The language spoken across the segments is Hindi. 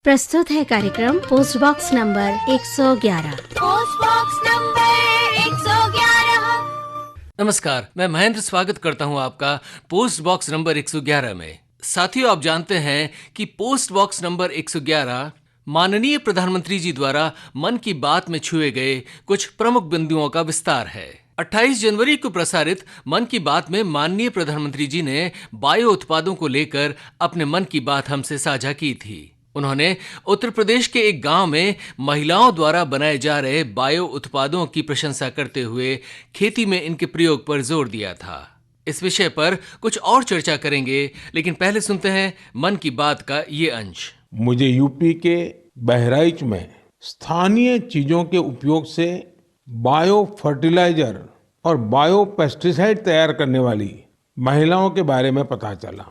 प्रस्तुत है कार्यक्रम post box number 111। Post box number 111। नमस्कार, मैं महेंद्र स्वागत करता हूं आपका पोस्ट बॉक्स नंबर 111 में। साथियों, आप जानते हैं कि पोस्ट बॉक्स नंबर 111 माननीय प्रधानमंत्री जी द्वारा मन की बात में छुए गए कुछ प्रमुख बिंदुओं का विस्तार है। 28 जनवरी को प्रसारित मन की बात में माननीय प्रधानमंत्री जी ने बायो उत्पादों को लेकर अपने मन की बात हमसे साझा की थी। उन्होंने उत्तर प्रदेश के एक गांव में महिलाओं द्वारा बनाए जा रहे बायो उत्पादों की प्रशंसा करते हुए खेती में इनके प्रयोग पर जोर दिया था। इस विषय पर कुछ और चर्चा करेंगे, लेकिन पहले सुनते हैं मन की बात का ये अंश। मुझे यूपी के बहराइच में स्थानीय चीजों के उपयोग से बायो फर्टिलाइजर और बायो पेस्टिसाइड तैयार करने वाली महिलाओं के बारे में पता चला।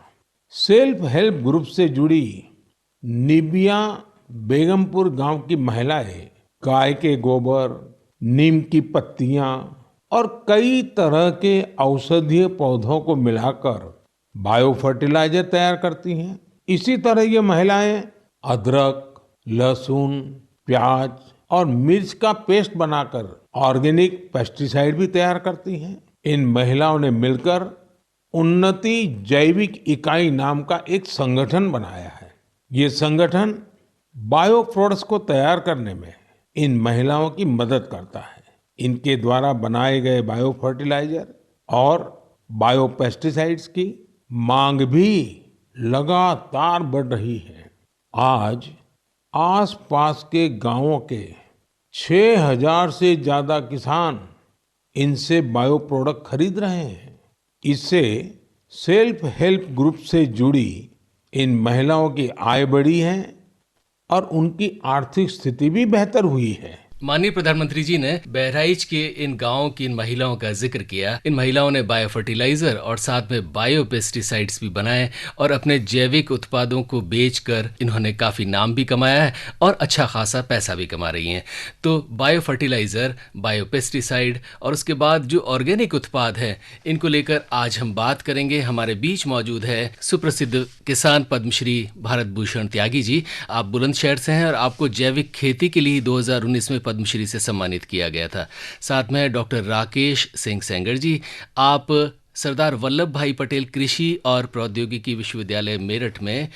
सेल्फ हेल्प ग्रुप से जुड़ी निबिया बेगमपुर गांव की महिलाएं गाय के गोबर, नीम की पत्तियां और कई तरह के औषधीय पौधों को मिलाकर बायो फर्टिलाइजर तैयार करती हैं। इसी तरह ये महिलाएं अदरक, लहसुन, प्याज और मिर्च का पेस्ट बनाकर ऑर्गेनिक पेस्टिसाइड भी तैयार करती हैं। इन महिलाओं ने मिलकर उन्नति जैविक इकाई नाम का एक संगठन बनाया है। ये संगठन बायो प्रोडक्ट्स को तैयार करने में इन महिलाओं की मदद करता है। इनके द्वारा बनाए गए बायो फर्टिलाइजर और बायो पेस्टिसाइड्स की मांग भी लगातार बढ़ रही है। आज आसपास के गांवों के 6000 से ज्यादा किसान इनसे बायो प्रोडक्ट खरीद रहे हैं। इससे सेल्फ हेल्प ग्रुप से जुड़ी इन महिलाओं की आय बढ़ी है और उनकी आर्थिक स्थिति भी बेहतर हुई है। माननीय प्रधानमंत्री जी ने बहराइच के इन गांवों की इन महिलाओं का जिक्र किया। इन महिलाओं ने बायो फर्टिलाइजर और साथ में बायो पेस्टिसाइड्स भी बनाए और अपने जैविक उत्पादों को बेचकर इन्होंने काफ़ी नाम भी कमाया है और अच्छा खासा पैसा भी कमा रही हैं। तो बायो फर्टिलाइजर, बायो पेस्टिसाइड और उसके बाद जो ऑर्गेनिक उत्पाद हैं, इनको लेकर आज हम बात करेंगे। हमारे बीच मौजूद है सुप्रसिद्ध किसान पद्मश्री भारत भूषण त्यागी जी। आप बुलंदशहर से हैं और आपको जैविक खेती के लिए 2019 में पद्मश्री से सम्मानित किया गया था। साथ में डॉक्टर राकेश सिंह सेंगर जी, आप सरदार वल्लभ भाई पटेल कृषि और प्रौद्योगिकी विश्वविद्यालय मेरठ में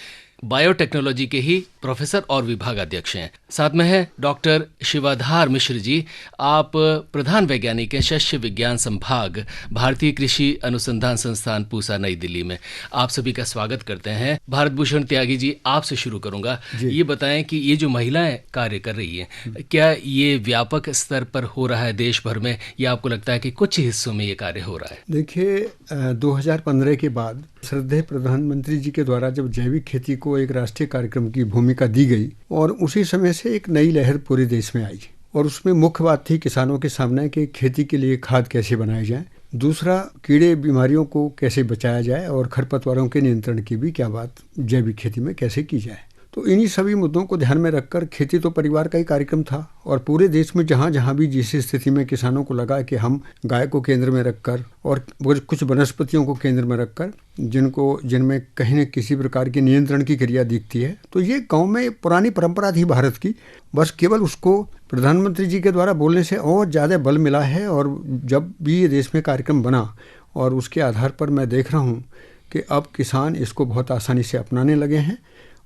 बायोटेक्नोलॉजी के ही प्रोफेसर और विभागाध्यक्ष हैं। साथ में है डॉक्टर शिवाधार मिश्र जी, आप प्रधान वैज्ञानिक हैं शस्य विज्ञान संभाग, भारतीय कृषि अनुसंधान संस्थान पूसा, नई दिल्ली में। आप सभी का स्वागत करते हैं। भारत भूषण त्यागी जी, आपसे शुरू करूंगा। ये बताएं कि ये जो महिलाएं कार्य कर रही हैं, क्या ये व्यापक स्तर पर हो रहा है देश भर में, या आपको लगता है कि कुछ ही हिस्सों में ये कार्य हो रहा है? देखिए, 2015 के बाद श्रद्धेय प्रधानमंत्री जी के द्वारा जब जैविक खेती को एक राष्ट्रीय कार्यक्रम की भूमिका दी गई और उसी समय से एक नई लहर पूरे देश में आई और उसमें मुख्य बात थी किसानों के सामने कि खेती के लिए खाद कैसे बनाई जाए, दूसरा कीड़े बीमारियों को कैसे बचाया जाए और खरपतवारों के नियंत्रण की भी क्या बात जैविक खेती में कैसे की जाए। तो इन्हीं सभी मुद्दों को ध्यान में रखकर खेती तो परिवार का ही कार्यक्रम था और पूरे देश में जहाँ जहाँ भी जिस स्थिति में किसानों को लगा कि हम गाय को केंद्र में रखकर और कुछ वनस्पतियों को केंद्र में रखकर जिनमें कहीं न किसी प्रकार की नियंत्रण की क्रिया दिखती है, तो ये गांव में पुरानी परंपरा थी भारत की। बस केवल उसको प्रधानमंत्री जी के द्वारा बोलने से और ज़्यादा बल मिला है और जब भी ये देश में कार्यक्रम बना और उसके आधार पर मैं देख रहा हूँ कि अब किसान इसको बहुत आसानी से अपनाने लगे हैं।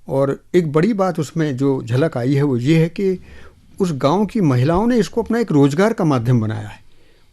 और एक बड़ी बात उसमें जो झलक आई है वो ये है कि उस गांव की महिलाओं ने इसको अपना एक रोजगार का माध्यम बनाया है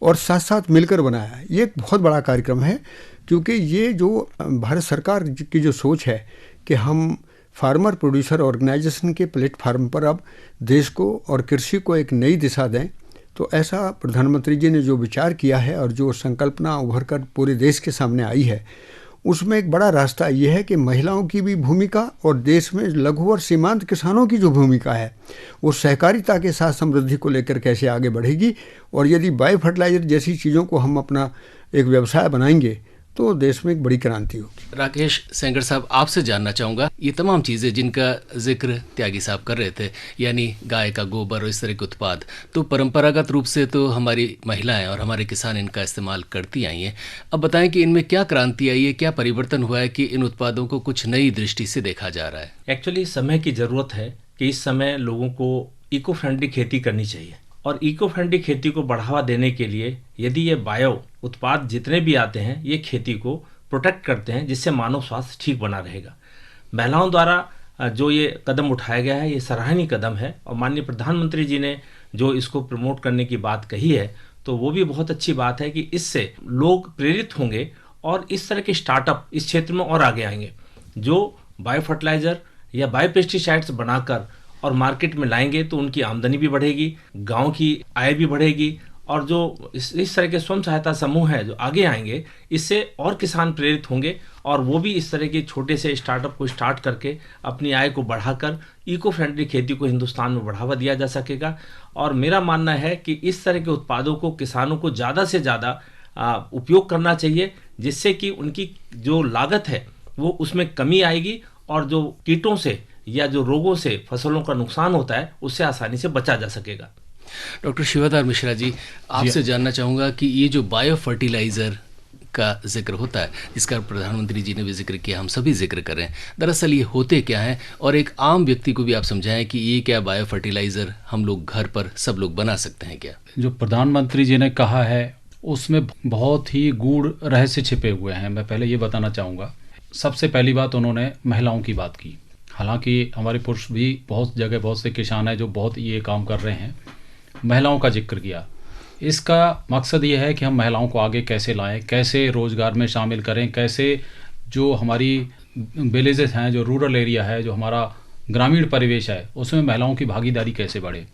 और साथ साथ मिलकर बनाया है। ये एक बहुत बड़ा कार्यक्रम है, क्योंकि ये जो भारत सरकार की जो सोच है कि हम फार्मर प्रोड्यूसर ऑर्गेनाइजेशन के प्लेटफार्म पर अब देश को और कृषि को एक नई दिशा दें, तो ऐसा प्रधानमंत्री जी ने जो विचार किया है और जो संकल्पना उभर कर पूरे देश के सामने आई है, उसमें एक बड़ा रास्ता ये है कि महिलाओं की भी भूमिका और देश में लघु और सीमांत किसानों की जो भूमिका है वो सहकारिता के साथ समृद्धि को लेकर कैसे आगे बढ़ेगी। और यदि बायो फर्टिलाइजर जैसी चीज़ों को हम अपना एक व्यवसाय बनाएंगे तो देश में एक बड़ी क्रांति होगी। राकेश सेंगर साहब, आपसे जानना चाहूँगा, ये तमाम चीज़ें जिनका जिक्र त्यागी साहब कर रहे थे, यानी गाय का गोबर और इस तरह के उत्पाद, तो परंपरागत रूप से तो हमारी महिलाएं और हमारे किसान इनका इस्तेमाल करती आई हैं। अब बताएं कि इनमें क्या क्रांति आई है, क्या परिवर्तन हुआ है कि इन उत्पादों को कुछ नई दृष्टि से देखा जा रहा है? एक्चुअली समय की ज़रूरत है कि इस समय लोगों को इको फ्रेंडली खेती करनी चाहिए, और इको फ्रेंडली खेती को बढ़ावा देने के लिए यदि ये बायो उत्पाद जितने भी आते हैं ये खेती को प्रोटेक्ट करते हैं, जिससे मानव स्वास्थ्य ठीक बना रहेगा। महिलाओं द्वारा जो ये कदम उठाया गया है ये सराहनीय कदम है, और माननीय प्रधानमंत्री जी ने जो इसको प्रमोट करने की बात कही है तो वो भी बहुत अच्छी बात है कि इससे लोग प्रेरित होंगे और इस तरह के स्टार्टअप इस क्षेत्र में और आगे आएंगे, जो बायो फर्टिलाइजर या बायो पेस्टिसाइड्स बनाकर और मार्केट में लाएंगे तो उनकी आमदनी भी बढ़ेगी, गांव की आय भी बढ़ेगी, और जो इस तरह के स्वयं सहायता समूह है जो आगे आएंगे इससे और किसान प्रेरित होंगे, और वो भी इस तरह के छोटे से स्टार्टअप को स्टार्ट करके अपनी आय को बढ़ाकर इको फ्रेंडली खेती को हिंदुस्तान में बढ़ावा दिया जा सकेगा। और मेरा मानना है कि इस तरह के उत्पादों को किसानों को ज़्यादा से ज़्यादा उपयोग करना चाहिए, जिससे कि उनकी जो लागत है वो उसमें कमी आएगी, और जो कीटों से या जो रोगों से फसलों का नुकसान होता है उससे आसानी से बचा जा सकेगा। डॉक्टर शिवाधार मिश्रा जी, आपसे जानना चाहूँगा कि ये जो बायो फर्टिलाइज़र का जिक्र होता है, जिसका प्रधानमंत्री जी ने भी जिक्र किया, हम सभी जिक्र करें, दरअसल ये होते क्या हैं, और एक आम व्यक्ति को भी आप समझाएं कि ये क्या बायो फर्टिलाइज़र हम लोग घर पर सब लोग बना सकते हैं क्या? जो प्रधानमंत्री जी ने कहा है उसमें बहुत ही गूढ़ रहस्य छिपे हुए हैं। मैं पहले ये बताना चाहूँगा, सबसे पहली बात उन्होंने महिलाओं की बात की। हालांकि हमारे पुरुष भी बहुत जगह बहुत से किसान हैं जो बहुत ये काम कर रहे हैं, महिलाओं का जिक्र किया। इसका मकसद ये है कि हम महिलाओं को आगे कैसे लाएं, कैसे रोज़गार में शामिल करें, कैसे जो हमारी विलेजेस हैं, जो रूरल एरिया है, जो हमारा ग्रामीण परिवेश है, उसमें महिलाओं की भागीदारी कैसे बढ़े।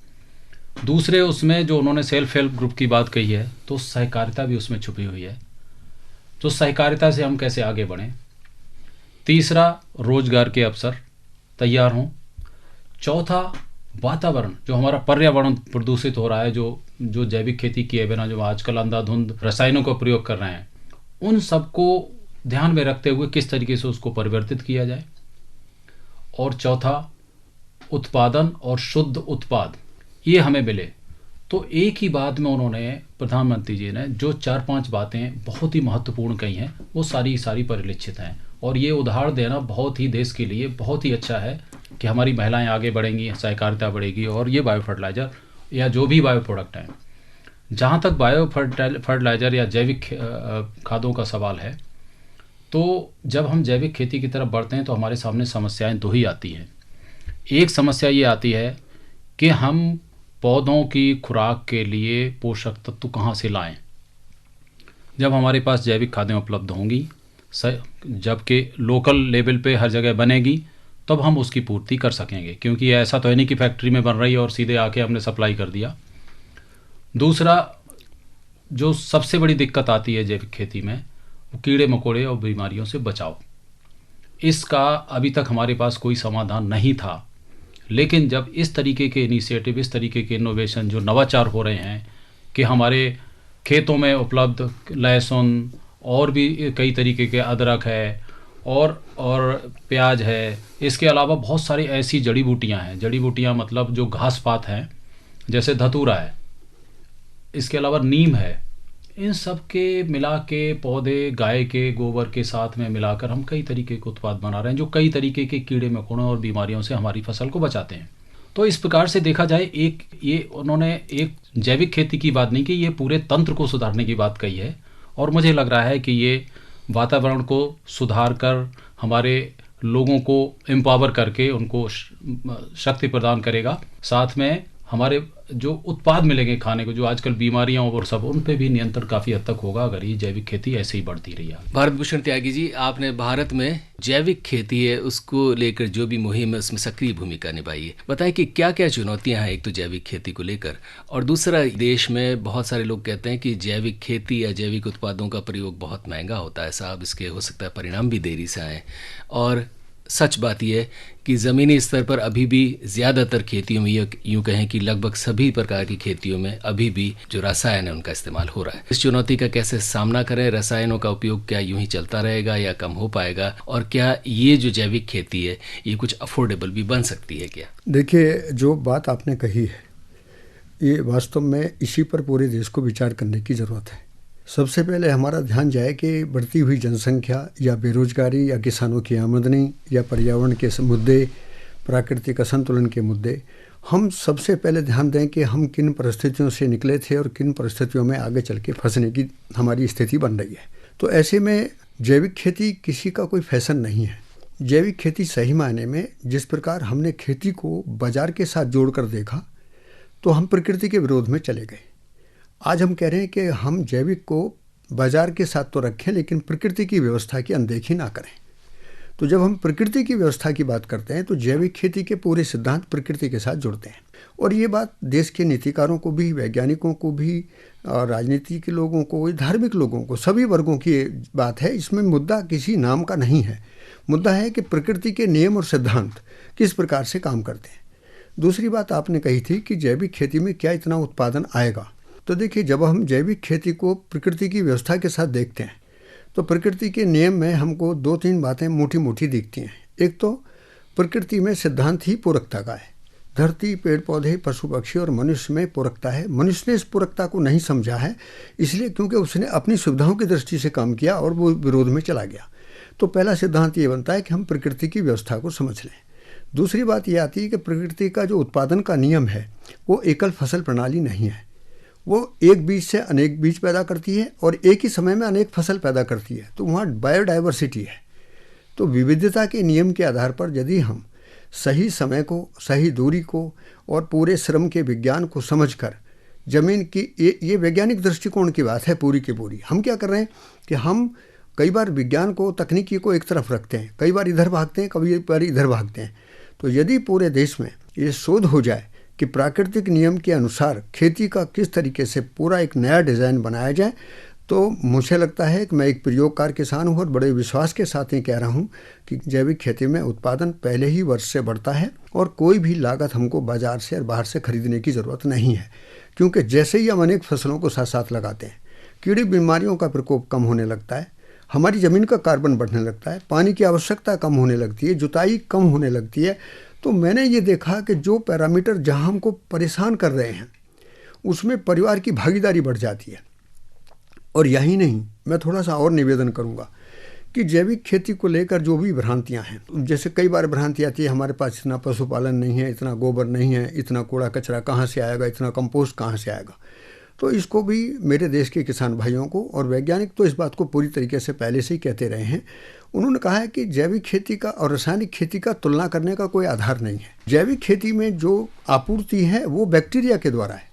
दूसरे उसमें जो उन्होंने सेल्फ हेल्प ग्रुप की बात कही है, तो सहकारिता भी उसमें छुपी हुई है, तो सहकारिता से हम कैसे आगे बढ़ें। तीसरा, रोज़गार के अवसर तैयार हों। चौथा, वातावरण, जो हमारा पर्यावरण प्रदूषित हो रहा है, जो जैविक खेती किए बिना जो आजकल अंधाधुंध रसायनों का प्रयोग कर रहे हैं, उन सबको ध्यान में रखते हुए किस तरीके से उसको परिवर्तित किया जाए। और चौथा, उत्पादन और शुद्ध उत्पाद ये हमें मिले। तो एक ही बात में उन्होंने, प्रधानमंत्री जी ने जो 4-5 बातें बहुत ही महत्वपूर्ण कही हैं, वो सारी परिलक्षित हैं। और ये उदाहरण देना बहुत ही देश के लिए बहुत ही अच्छा है कि हमारी महिलाएं आगे बढ़ेंगी, सहकारिता बढ़ेगी, और ये बायो फर्टिलाइज़र या जो भी बायो प्रोडक्ट हैं। जहाँ तक बायो फर्टिलाइज़र या जैविक खादों का सवाल है, तो जब हम जैविक खेती की तरफ बढ़ते हैं तो हमारे सामने समस्याएं दो ही आती हैं। एक समस्या ये आती है कि हम पौधों की खुराक के लिए पोषक तत्व कहाँ से लाएं। जब हमारे पास जैविक खादें उपलब्ध होंगी, जबकि लोकल लेवल पे हर जगह बनेगी, तब हम उसकी पूर्ति कर सकेंगे, क्योंकि ऐसा तो है नहीं कि फैक्ट्री में बन रही है और सीधे आके हमने सप्लाई कर दिया। दूसरा, जो सबसे बड़ी दिक्कत आती है जैविक खेती में, वो कीड़े मकोड़े और बीमारियों से बचाव। इसका अभी तक हमारे पास कोई समाधान नहीं था, लेकिन जब इस तरीके के इनिशिएटिव, इस तरीके के इनोवेशन, जो नवाचार हो रहे हैं कि हमारे खेतों में उपलब्ध लहसुन और भी कई तरीके के अदरक है और प्याज है, इसके अलावा बहुत सारी ऐसी जड़ी बूटियाँ हैं, जड़ी बूटियाँ मतलब जो घास पात हैं, जैसे धतूरा है, इसके अलावा नीम है, इन सब के मिला के पौधे गाय के गोबर के साथ में मिलाकर हम कई तरीके के उत्पाद बना रहे हैं, जो कई तरीके के कीड़े मकोड़ों और बीमारियों से हमारी फसल को बचाते हैं। तो इस प्रकार से देखा जाए, ये उन्होंने एक जैविक खेती की बात नहीं की, ये पूरे तंत्र को सुधारने की बात कही है। और मुझे लग रहा है कि ये वातावरण को सुधार कर हमारे लोगों को एम्पावर करके उनको शक्ति प्रदान करेगा। साथ में हमारे जो उत्पाद मिलेंगे खाने को, जो आजकल बीमारियां और सब, उन पे भी नियंत्रण काफ़ी हद तक होगा अगर ये जैविक खेती ऐसे ही बढ़ती रही। भारत भूषण त्यागी जी, आपने भारत में जैविक खेती है उसको लेकर जो भी मुहिम है उसमें सक्रिय भूमिका निभाई है। बताएं कि क्या क्या चुनौतियां हैं एक तो जैविक खेती को लेकर, और दूसरा, देश में बहुत सारे लोग कहते हैं कि जैविक खेती या जैविक उत्पादों का प्रयोग बहुत महंगा होता है साहब, इसके हो सकता है परिणाम भी देरी से आए। और सच बात यह है कि ज़मीनी स्तर पर अभी भी ज़्यादातर खेतियों में, यूँ कहें कि लगभग सभी प्रकार की खेतियों में अभी भी जो रसायन है उनका इस्तेमाल हो रहा है। इस चुनौती का कैसे सामना करें? रसायनों का उपयोग क्या यूं ही चलता रहेगा या कम हो पाएगा? और क्या ये जो जैविक खेती है ये कुछ अफोर्डेबल भी बन सकती है क्या? देखिए, जो बात आपने कही है ये वास्तव में इसी पर पूरे देश को विचार करने की ज़रूरत है। सबसे पहले हमारा ध्यान जाए कि बढ़ती हुई जनसंख्या या बेरोजगारी या किसानों की आमदनी या पर्यावरण के मुद्दे, प्राकृतिक असंतुलन के मुद्दे, हम सबसे पहले ध्यान दें कि हम किन परिस्थितियों से निकले थे और किन परिस्थितियों में आगे चल के फंसने की हमारी स्थिति बन रही है। तो ऐसे में जैविक खेती किसी का कोई फैशन नहीं है। जैविक खेती सही मायने में जिस प्रकार हमने खेती को बाजार के साथ जोड़कर देखा तो हम प्रकृति के विरोध में चले गए। आज हम कह रहे हैं कि हम जैविक को बाजार के साथ तो रखें लेकिन प्रकृति की व्यवस्था की अनदेखी ना करें। तो जब हम प्रकृति की व्यवस्था की बात करते हैं तो जैविक खेती के पूरे सिद्धांत प्रकृति के साथ जुड़ते हैं। और ये बात देश के नीतिकारों को भी, वैज्ञानिकों को भी, और राजनीति के लोगों को, धार्मिक लोगों को, सभी वर्गों की बात है। इसमें मुद्दा किसी नाम का नहीं है। मुद्दा है कि प्रकृति के नियम और सिद्धांत किस प्रकार से काम करते हैं। दूसरी बात आपने कही थी कि जैविक खेती में क्या इतना उत्पादन आएगा। तो देखिए, जब हम जैविक खेती को प्रकृति की व्यवस्था के साथ देखते हैं तो प्रकृति के नियम में हमको 2-3 बातें मोटी मोटी दिखती हैं। एक तो प्रकृति में सिद्धांत ही पूरकता का है। धरती, पेड़ पौधे, पशु पक्षी और मनुष्य में पूरकता है। मनुष्य ने इस पूरकता को नहीं समझा है, इसलिए क्योंकि उसने अपनी सुविधाओं की दृष्टि से काम किया और वो विरोध में चला गया। तो पहला सिद्धांत ये बनता है कि हम प्रकृति की व्यवस्था को समझ लें। दूसरी बात ये आती है कि प्रकृति का जो उत्पादन का नियम है वो एकल फसल प्रणाली नहीं है। वो एक बीज से अनेक बीज पैदा करती है और एक ही समय में अनेक फसल पैदा करती है। तो वहाँ बायोडाइवर्सिटी है। तो विविधता के नियम के आधार पर यदि हम सही समय को, सही दूरी को और पूरे श्रम के विज्ञान को समझकर जमीन की ये वैज्ञानिक दृष्टिकोण की बात है पूरी की पूरी। हम क्या कर रहे हैं कि हम कई बार विज्ञान को, तकनीकी को एक तरफ रखते हैं, कई बार इधर भागते हैं, कभी बार इधर भागते हैं। तो यदि पूरे देश में ये शोध हो जाए कि प्राकृतिक नियम के अनुसार खेती का किस तरीके से पूरा एक नया डिज़ाइन बनाया जाए, तो मुझे लगता है कि मैं एक प्रयोगकार किसान हूँ और बड़े विश्वास के साथ ही कह रहा हूँ कि जैविक खेती में उत्पादन पहले ही वर्ष से बढ़ता है और कोई भी लागत हमको बाजार से और बाहर से खरीदने की ज़रूरत नहीं है। क्योंकि जैसे ही हम अनेक फसलों को साथ साथ लगाते हैं, कीड़ी बीमारियों का प्रकोप कम होने लगता है, हमारी ज़मीन का कार्बन बढ़ने लगता है, पानी की आवश्यकता कम होने लगती है, जुताई कम होने लगती है। तो मैंने ये देखा कि जो पैरामीटर जहाँ हमको परेशान कर रहे हैं उसमें परिवार की भागीदारी बढ़ जाती है। और यही नहीं, मैं थोड़ा सा और निवेदन करूँगा कि जैविक खेती को लेकर जो भी भ्रांतियाँ हैं, जैसे कई बार भ्रांति आती है हमारे पास इतना पशुपालन नहीं है, इतना गोबर नहीं है, इतना कूड़ा कचरा कहाँ से आएगा, इतना कंपोस्ट कहाँ से आएगा। तो इसको भी मेरे देश के किसान भाइयों को, और वैज्ञानिक तो इस बात को पूरी तरीके से पहले से ही कहते रहे हैं, उन्होंने कहा है कि जैविक खेती का और रासायनिक खेती का तुलना करने का कोई आधार नहीं है। जैविक खेती में जो आपूर्ति है वो बैक्टीरिया के द्वारा है,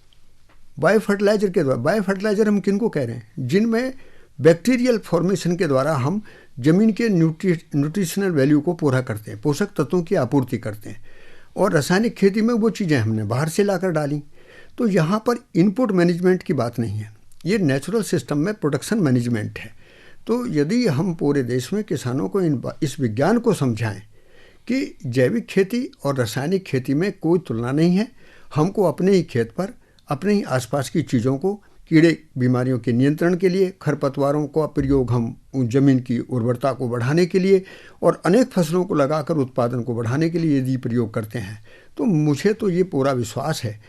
बायो फर्टिलाइजर के द्वारा। बायो फर्टिलाइजर हम किनको कह रहे हैं? जिनमें बैक्टीरियल फॉर्मेशन के द्वारा हम जमीन के न्यूट्रिशनल वैल्यू को पूरा करते हैं, पोषक तत्वों की आपूर्ति करते हैं। और रासायनिक खेती में वो चीज़ें हमने बाहर से लाकर डाली। तो यहाँ पर इनपुट मैनेजमेंट की बात नहीं है, ये नेचुरल सिस्टम में प्रोडक्शन मैनेजमेंट है। तो यदि हम पूरे देश में किसानों को इस विज्ञान को समझाएं कि जैविक खेती और रासायनिक खेती में कोई तुलना नहीं है, हमको अपने ही खेत पर, अपने ही आसपास की चीज़ों को, कीड़े बीमारियों के नियंत्रण के लिए, खरपतवारों का प्रयोग हम ज़मीन की उर्वरता को बढ़ाने के लिए और अनेक फसलों को लगाकर उत्पादन को बढ़ाने के लिए यदि प्रयोग करते हैं, तो मुझे तो ये पूरा विश्वास है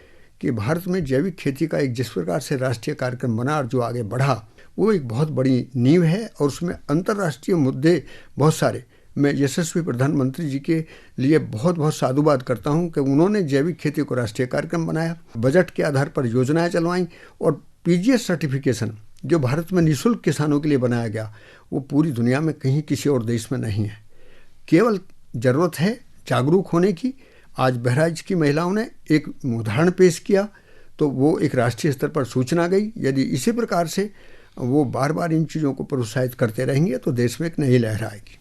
कि भारत में जैविक खेती का एक जिस प्रकार से राष्ट्रीय कार्यक्रम बना और जो आगे बढ़ा, वो एक बहुत बड़ी नींव है। और उसमें अंतर्राष्ट्रीय मुद्दे बहुत सारे, मैं यशस्वी प्रधानमंत्री जी के लिए बहुत बहुत साधुवाद करता हूं कि उन्होंने जैविक खेती को राष्ट्रीय कार्यक्रम बनाया, बजट के आधार पर योजनाएं चलवाईं, और पीजीएस सर्टिफिकेशन जो भारत में निःशुल्क किसानों के लिए बनाया गया, वो पूरी दुनिया में कहीं किसी और देश में नहीं है। केवल ज़रूरत है जागरूक होने की। आज बहराइच की महिलाओं ने एक उदाहरण पेश किया तो वो एक राष्ट्रीय स्तर पर सूचना गई। यदि इसी प्रकार से वो बार बार इन चीज़ों को प्रोत्साहित करते रहेंगे तो देश में एक नई लहर आएगी।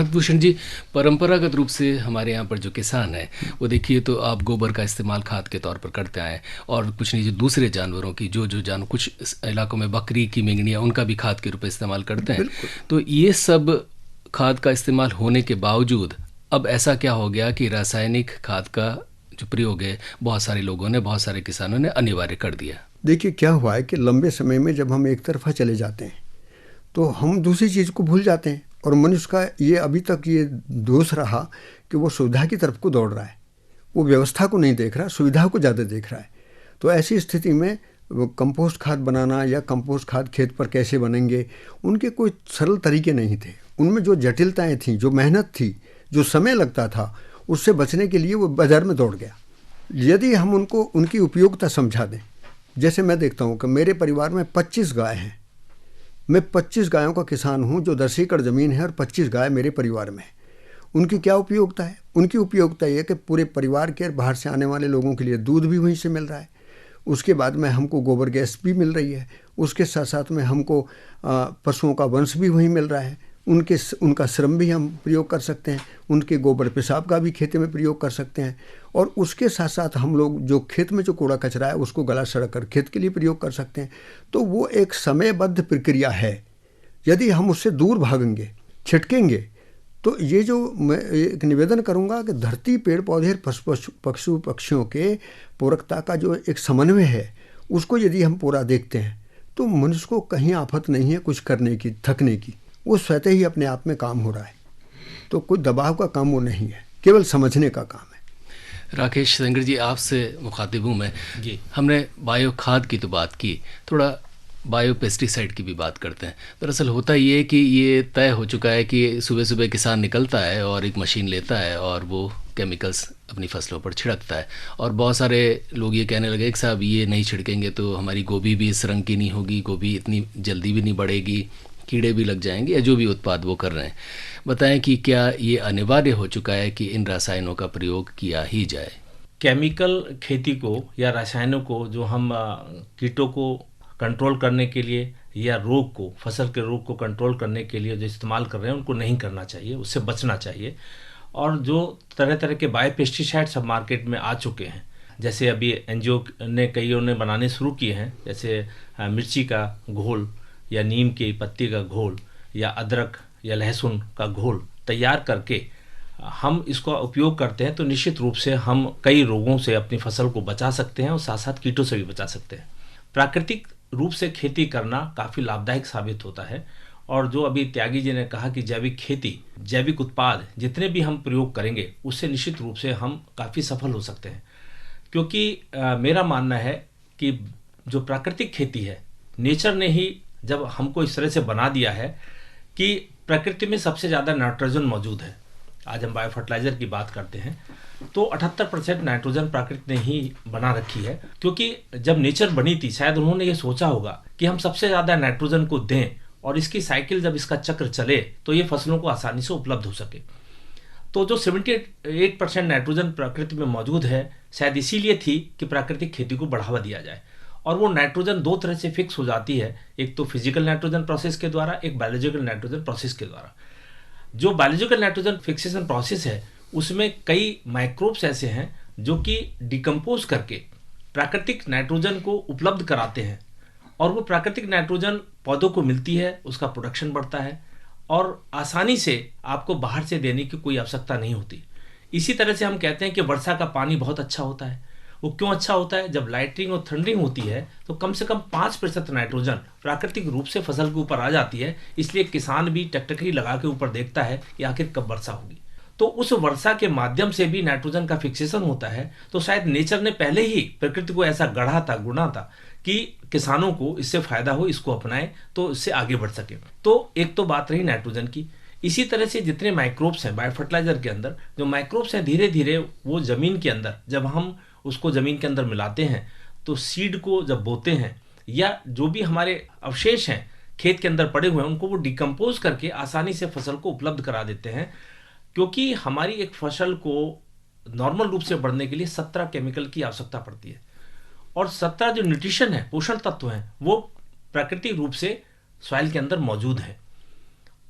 भूषण जी, परंपरागत रूप से हमारे यहाँ पर जो किसान है वो देखिए तो आप गोबर का इस्तेमाल खाद के तौर पर करते आए, और कुछ नहीं जो दूसरे जानवरों की जो जानवर, कुछ इलाकों में बकरी की मेंगनियाँ, उनका भी खाद के रूप में इस्तेमाल करते हैं। तो ये सब खाद का इस्तेमाल होने के बावजूद अब ऐसा क्या हो गया कि रासायनिक खाद का जो प्रयोग है बहुत सारे लोगों ने, बहुत सारे किसानों ने अनिवार्य कर दिया। देखिए क्या हुआ है कि लंबे समय में जब हम एक तरफा चले जाते हैं तो हम दूसरी चीज़ को भूल जाते हैं। और मनुष्य का ये अभी तक ये दोष रहा कि वो सुविधा की तरफ को दौड़ रहा है, वो व्यवस्था को नहीं देख रहा, सुविधा को ज़्यादा देख रहा है। तो ऐसी स्थिति में कंपोस्ट खाद बनाना या कंपोस्ट खाद खेत पर कैसे बनेंगे, उनके कोई सरल तरीके नहीं थे। उनमें जो जटिलताएं थीं, जो मेहनत थी, जो समय लगता था, उससे बचने के लिए वो बाजार में दौड़ गया। यदि हम उनको उनकी उपयोगिता समझा दें, जैसे मैं देखता हूँ कि मेरे परिवार में 25 गाय हैं, मैं 25 गायों का किसान हूँ, जो 10 एकड़ ज़मीन है और 25 गाय मेरे परिवार में है। उनकी क्या उपयोगिता है? उनकी उपयोगिता ये कि पूरे परिवार के बाहर से आने वाले लोगों के लिए दूध भी वहीं से मिल रहा है, उसके बाद में हमको गोबर गैस भी मिल रही है, उसके साथ साथ में हमको पशुओं का वंश भी वहीं मिल रहा है, उनका श्रम भी हम प्रयोग कर सकते हैं, उनके गोबर पेशाब का भी खेती में प्रयोग कर सकते हैं, और उसके साथ साथ हम लोग जो खेत में जो कूड़ा कचरा है उसको गला सड़क कर खेत के लिए प्रयोग कर सकते हैं। तो वो एक समयबद्ध प्रक्रिया है। यदि हम उससे दूर भागेंगे, छिटकेंगे, तो ये जो मैं एक निवेदन करूंगा कि धरती, पेड़ पौधे, पशु पक्षियों के पूरकता का जो एक समन्वय है, उसको यदि हम पूरा देखते हैं तो मनुष्य को कहीं आफत नहीं है कुछ करने की, थकने की। वो स्वतः ही अपने आप में काम हो रहा है, तो कोई दबाव का काम वो नहीं है, केवल समझने का काम है। राकेश सेंगर जी, आपसे मुखातिब हूँ मैं जी। हमने बायो खाद की तो बात की, थोड़ा बायो पेस्टिसाइड की भी बात करते हैं। दरअसल होता ये है कि ये तय हो चुका है कि सुबह सुबह किसान निकलता है और एक मशीन लेता है और वो केमिकल्स अपनी फसलों पर छिड़कता है, और बहुत सारे लोग ये कहने लगे कि साहब ये नहीं छिड़केंगे तो हमारी गोभी भी इस रंग की नहीं होगी, गोभी इतनी जल्दी भी नहीं बढ़ेगी, कीड़े भी लग जाएंगे, या जो भी उत्पाद वो कर रहे हैं। बताएं कि क्या ये अनिवार्य हो चुका है कि इन रसायनों का प्रयोग किया ही जाए? केमिकल खेती को या रसायनों को जो हम कीटों को कंट्रोल करने के लिए या रोग को, फसल के रोग को कंट्रोल करने के लिए जो इस्तेमाल कर रहे हैं उनको नहीं करना चाहिए, उससे बचना चाहिए। और जो तरह तरह के बायो पेस्टिसाइड्स अब मार्केट में आ चुके हैं, जैसे अभी एनजीओ ने कईयों ने बनाने शुरू किए हैं, जैसे मिर्ची का घोल या नीम की पत्ती का घोल या अदरक या लहसुन का घोल तैयार करके हम इसका उपयोग करते हैं, तो निश्चित रूप से हम कई रोगों से अपनी फसल को बचा सकते हैं और साथ साथ कीटों से भी बचा सकते हैं। प्राकृतिक रूप से खेती करना काफ़ी लाभदायक साबित होता है। और जो अभी त्यागी जी ने कहा कि जैविक खेती, जैविक उत्पाद जितने भी हम प्रयोग करेंगे उससे निश्चित रूप से हम काफ़ी सफल हो सकते हैं। क्योंकि मेरा मानना है कि जो प्राकृतिक खेती है, नेचर ने ही जब हमको इस तरह से बना दिया है कि प्रकृति में सबसे ज़्यादा नाइट्रोजन मौजूद है। आज हम बायो फर्टिलाइज़र की बात करते हैं तो 78% नाइट्रोजन प्रकृति ने ही बना रखी है। क्योंकि जब नेचर बनी थी, शायद उन्होंने ये सोचा होगा कि हम सबसे ज़्यादा नाइट्रोजन को दें और इसकी साइकिल जब इसका चक्र चले तो ये फसलों को आसानी से उपलब्ध हो सके। तो जो 78% नाइट्रोजन प्रकृति में मौजूद है, शायद इसीलिए थी कि प्राकृतिक खेती को बढ़ावा दिया जाए। और वो नाइट्रोजन दो तरह से फिक्स हो जाती है, एक तो फिजिकल नाइट्रोजन प्रोसेस के द्वारा, एक बायोलॉजिकल नाइट्रोजन प्रोसेस के द्वारा। जो बायोलॉजिकल नाइट्रोजन फिक्सेशन प्रोसेस है उसमें कई माइक्रोब्स ऐसे हैं जो कि डिकम्पोज करके प्राकृतिक नाइट्रोजन को उपलब्ध कराते हैं, और वो प्राकृतिक नाइट्रोजन पौधों को मिलती है, उसका प्रोडक्शन बढ़ता है और आसानी से आपको बाहर से देने की कोई आवश्यकता नहीं होती। इसी तरह से हम कहते हैं कि वर्षा का पानी बहुत अच्छा होता है। वो क्यों अच्छा होता है? जब लाइटनिंग और थंडरिंग होती है तो कम से कम 5% नाइट्रोजन प्राकृतिक रूप से फसल के ऊपर आ जाती है, इसलिए किसान भी टकटकी लगा के ऊपर देखता है कि आखिर कब वर्षा होगी। तो उस वर्षा के माध्यम से भी नाइट्रोजन का फिक्सेशन होता है। तो शायद नेचर ने पहले ही प्रकृति को ऐसा गढ़ा था, गुना था कि किसानों को इससे फायदा हो, इसको अपनाएं तो इससे आगे बढ़ सके। तो एक तो बात रही नाइट्रोजन की। इसी तरह से जितने माइक्रोब्स हैं बायो फर्टिलाइजर के अंदर, जो माइक्रोब्स हैं धीरे धीरे वो जमीन के अंदर, जब हम उसको जमीन के अंदर मिलाते हैं तो सीड को जब बोते हैं या जो भी हमारे अवशेष हैं खेत के अंदर पड़े हुए हैं उनको वो डिकम्पोज करके आसानी से फसल को उपलब्ध करा देते हैं। क्योंकि हमारी एक फसल को नॉर्मल रूप से बढ़ने के लिए 17 केमिकल की आवश्यकता पड़ती है, और 17 जो न्यूट्रिशन है, पोषण तत्व हैं, वो प्राकृतिक रूप से सॉइल के अंदर मौजूद है,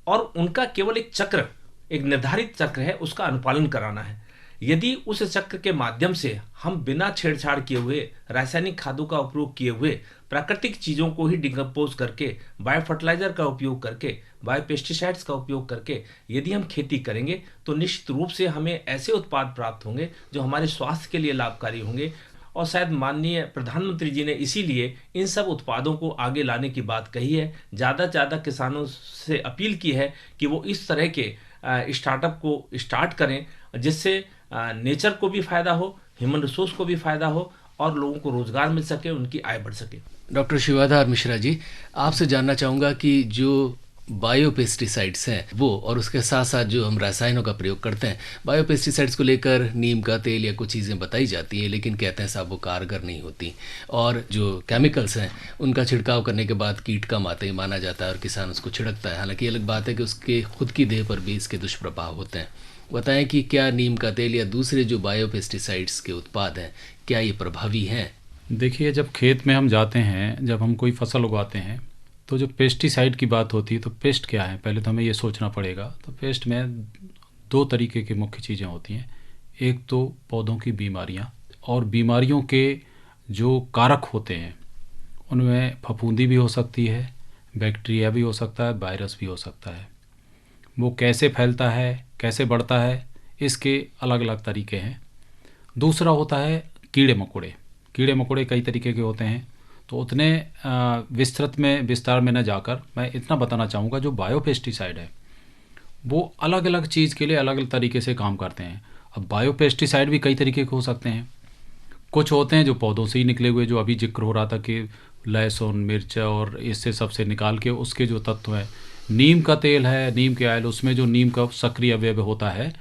और उनका केवल एक चक्र, एक निर्धारित चक्र है, उसका अनुपालन कराना है। यदि उस चक्र के माध्यम से हम बिना छेड़छाड़ किए हुए, रासायनिक खादों का उपयोग किए हुए, प्राकृतिक चीज़ों को ही डिकम्पोज करके, बायो फर्टिलाइजर का उपयोग करके, बायो पेस्टिसाइड्स का उपयोग करके यदि हम खेती करेंगे तो निश्चित रूप से हमें ऐसे उत्पाद प्राप्त होंगे जो हमारे स्वास्थ्य के लिए लाभकारी होंगे। और शायद माननीय प्रधानमंत्री जी ने इसीलिए इन सब उत्पादों को आगे लाने की बात कही है। ज़्यादा से ज़्यादा किसानों से अपील की है कि वो इस तरह के स्टार्टअप को स्टार्ट करें, जिससे नेचर को भी फायदा हो, ह्यूमन रिसोर्स को भी फायदा हो और लोगों को रोजगार मिल सके, उनकी आय बढ़ सके। डॉक्टर शिवाधार मिश्रा जी, आपसे जानना चाहूँगा कि जो बायोपेस्टिसाइड्स हैं वो, और उसके साथ साथ जो हम रसायनों का प्रयोग करते हैं, बायोपेस्टिसाइड्स को लेकर नीम का तेल या कुछ चीज़ें बताई जाती हैं, लेकिन कहते हैं साहब वो कारगर नहीं होती, और जो केमिकल्स हैं उनका छिड़काव करने के बाद कीट कम आते ही माना जाता है और किसान उसको छिड़कता है। हालांकि अलग बात है कि उसके खुद की देह पर भी इसके दुष्प्रभाव होते हैं। बताएं कि क्या नीम का तेल या दूसरे जो बायोपेस्टिसाइड्स के उत्पाद हैं, क्या ये प्रभावी हैं? देखिए, जब खेत में हम जाते हैं, जब हम कोई फसल उगाते हैं, तो जो पेस्टिसाइड की बात होती है, तो पेस्ट क्या है पहले तो हमें ये सोचना पड़ेगा। तो पेस्ट में दो तरीके की मुख्य चीज़ें होती हैं। एक तो पौधों की बीमारियां, और बीमारियों के जो कारक होते हैं उनमें फफूंदी भी हो सकती है, बैक्टीरिया भी हो सकता है, वायरस भी हो सकता है। वो कैसे फैलता है, कैसे बढ़ता है, इसके अलग अलग तरीके हैं। दूसरा होता है कीड़े मकोड़े। कीड़े मकोड़े कई तरीके के होते हैं, तो उतने विस्तार में न जाकर मैं इतना बताना चाहूँगा, जो बायोपेस्टिसाइड है वो अलग अलग चीज़ के लिए अलग अलग तरीके से काम करते हैं। अब बायोपेस्टिसाइड भी कई तरीके के हो सकते हैं। कुछ होते हैं जो पौधों से ही निकले हुए, जो अभी जिक्र हो रहा था कि लहसुन, मिर्च और इससे सबसे निकाल के उसके जो तत्व हैं, नीम का तेल है, नीम के ऑयल, उसमें जो नीम का सक्रिय अवयव होता है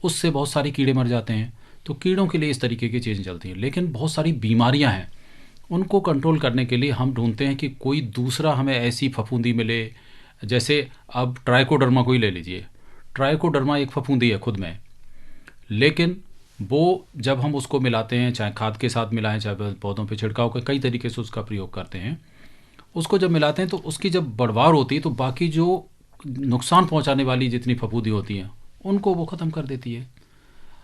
उससे बहुत सारे कीड़े मर जाते हैं। तो कीड़ों के लिए इस तरीके की चीज़ें चलती हैं। लेकिन बहुत सारी बीमारियां हैं, उनको कंट्रोल करने के लिए हम ढूंढते हैं कि कोई दूसरा हमें ऐसी फफूंदी मिले। जैसे अब ट्राइकोडर्मा को ही ले लीजिए। ट्राइकोडर्मा एक फफूंदी है खुद में, लेकिन वो जब हम उसको मिलाते हैं, चाहे खाद के साथ मिलाएं, चाहे पौधों पे छिड़काव के कई तरीके से उसका प्रयोग करते हैं, उसको जब मिलाते हैं तो उसकी जब बढ़वार होती है तो बाकी जो नुकसान पहुंचाने वाली जितनी फफूंदी होती हैं उनको वो ख़त्म कर देती है।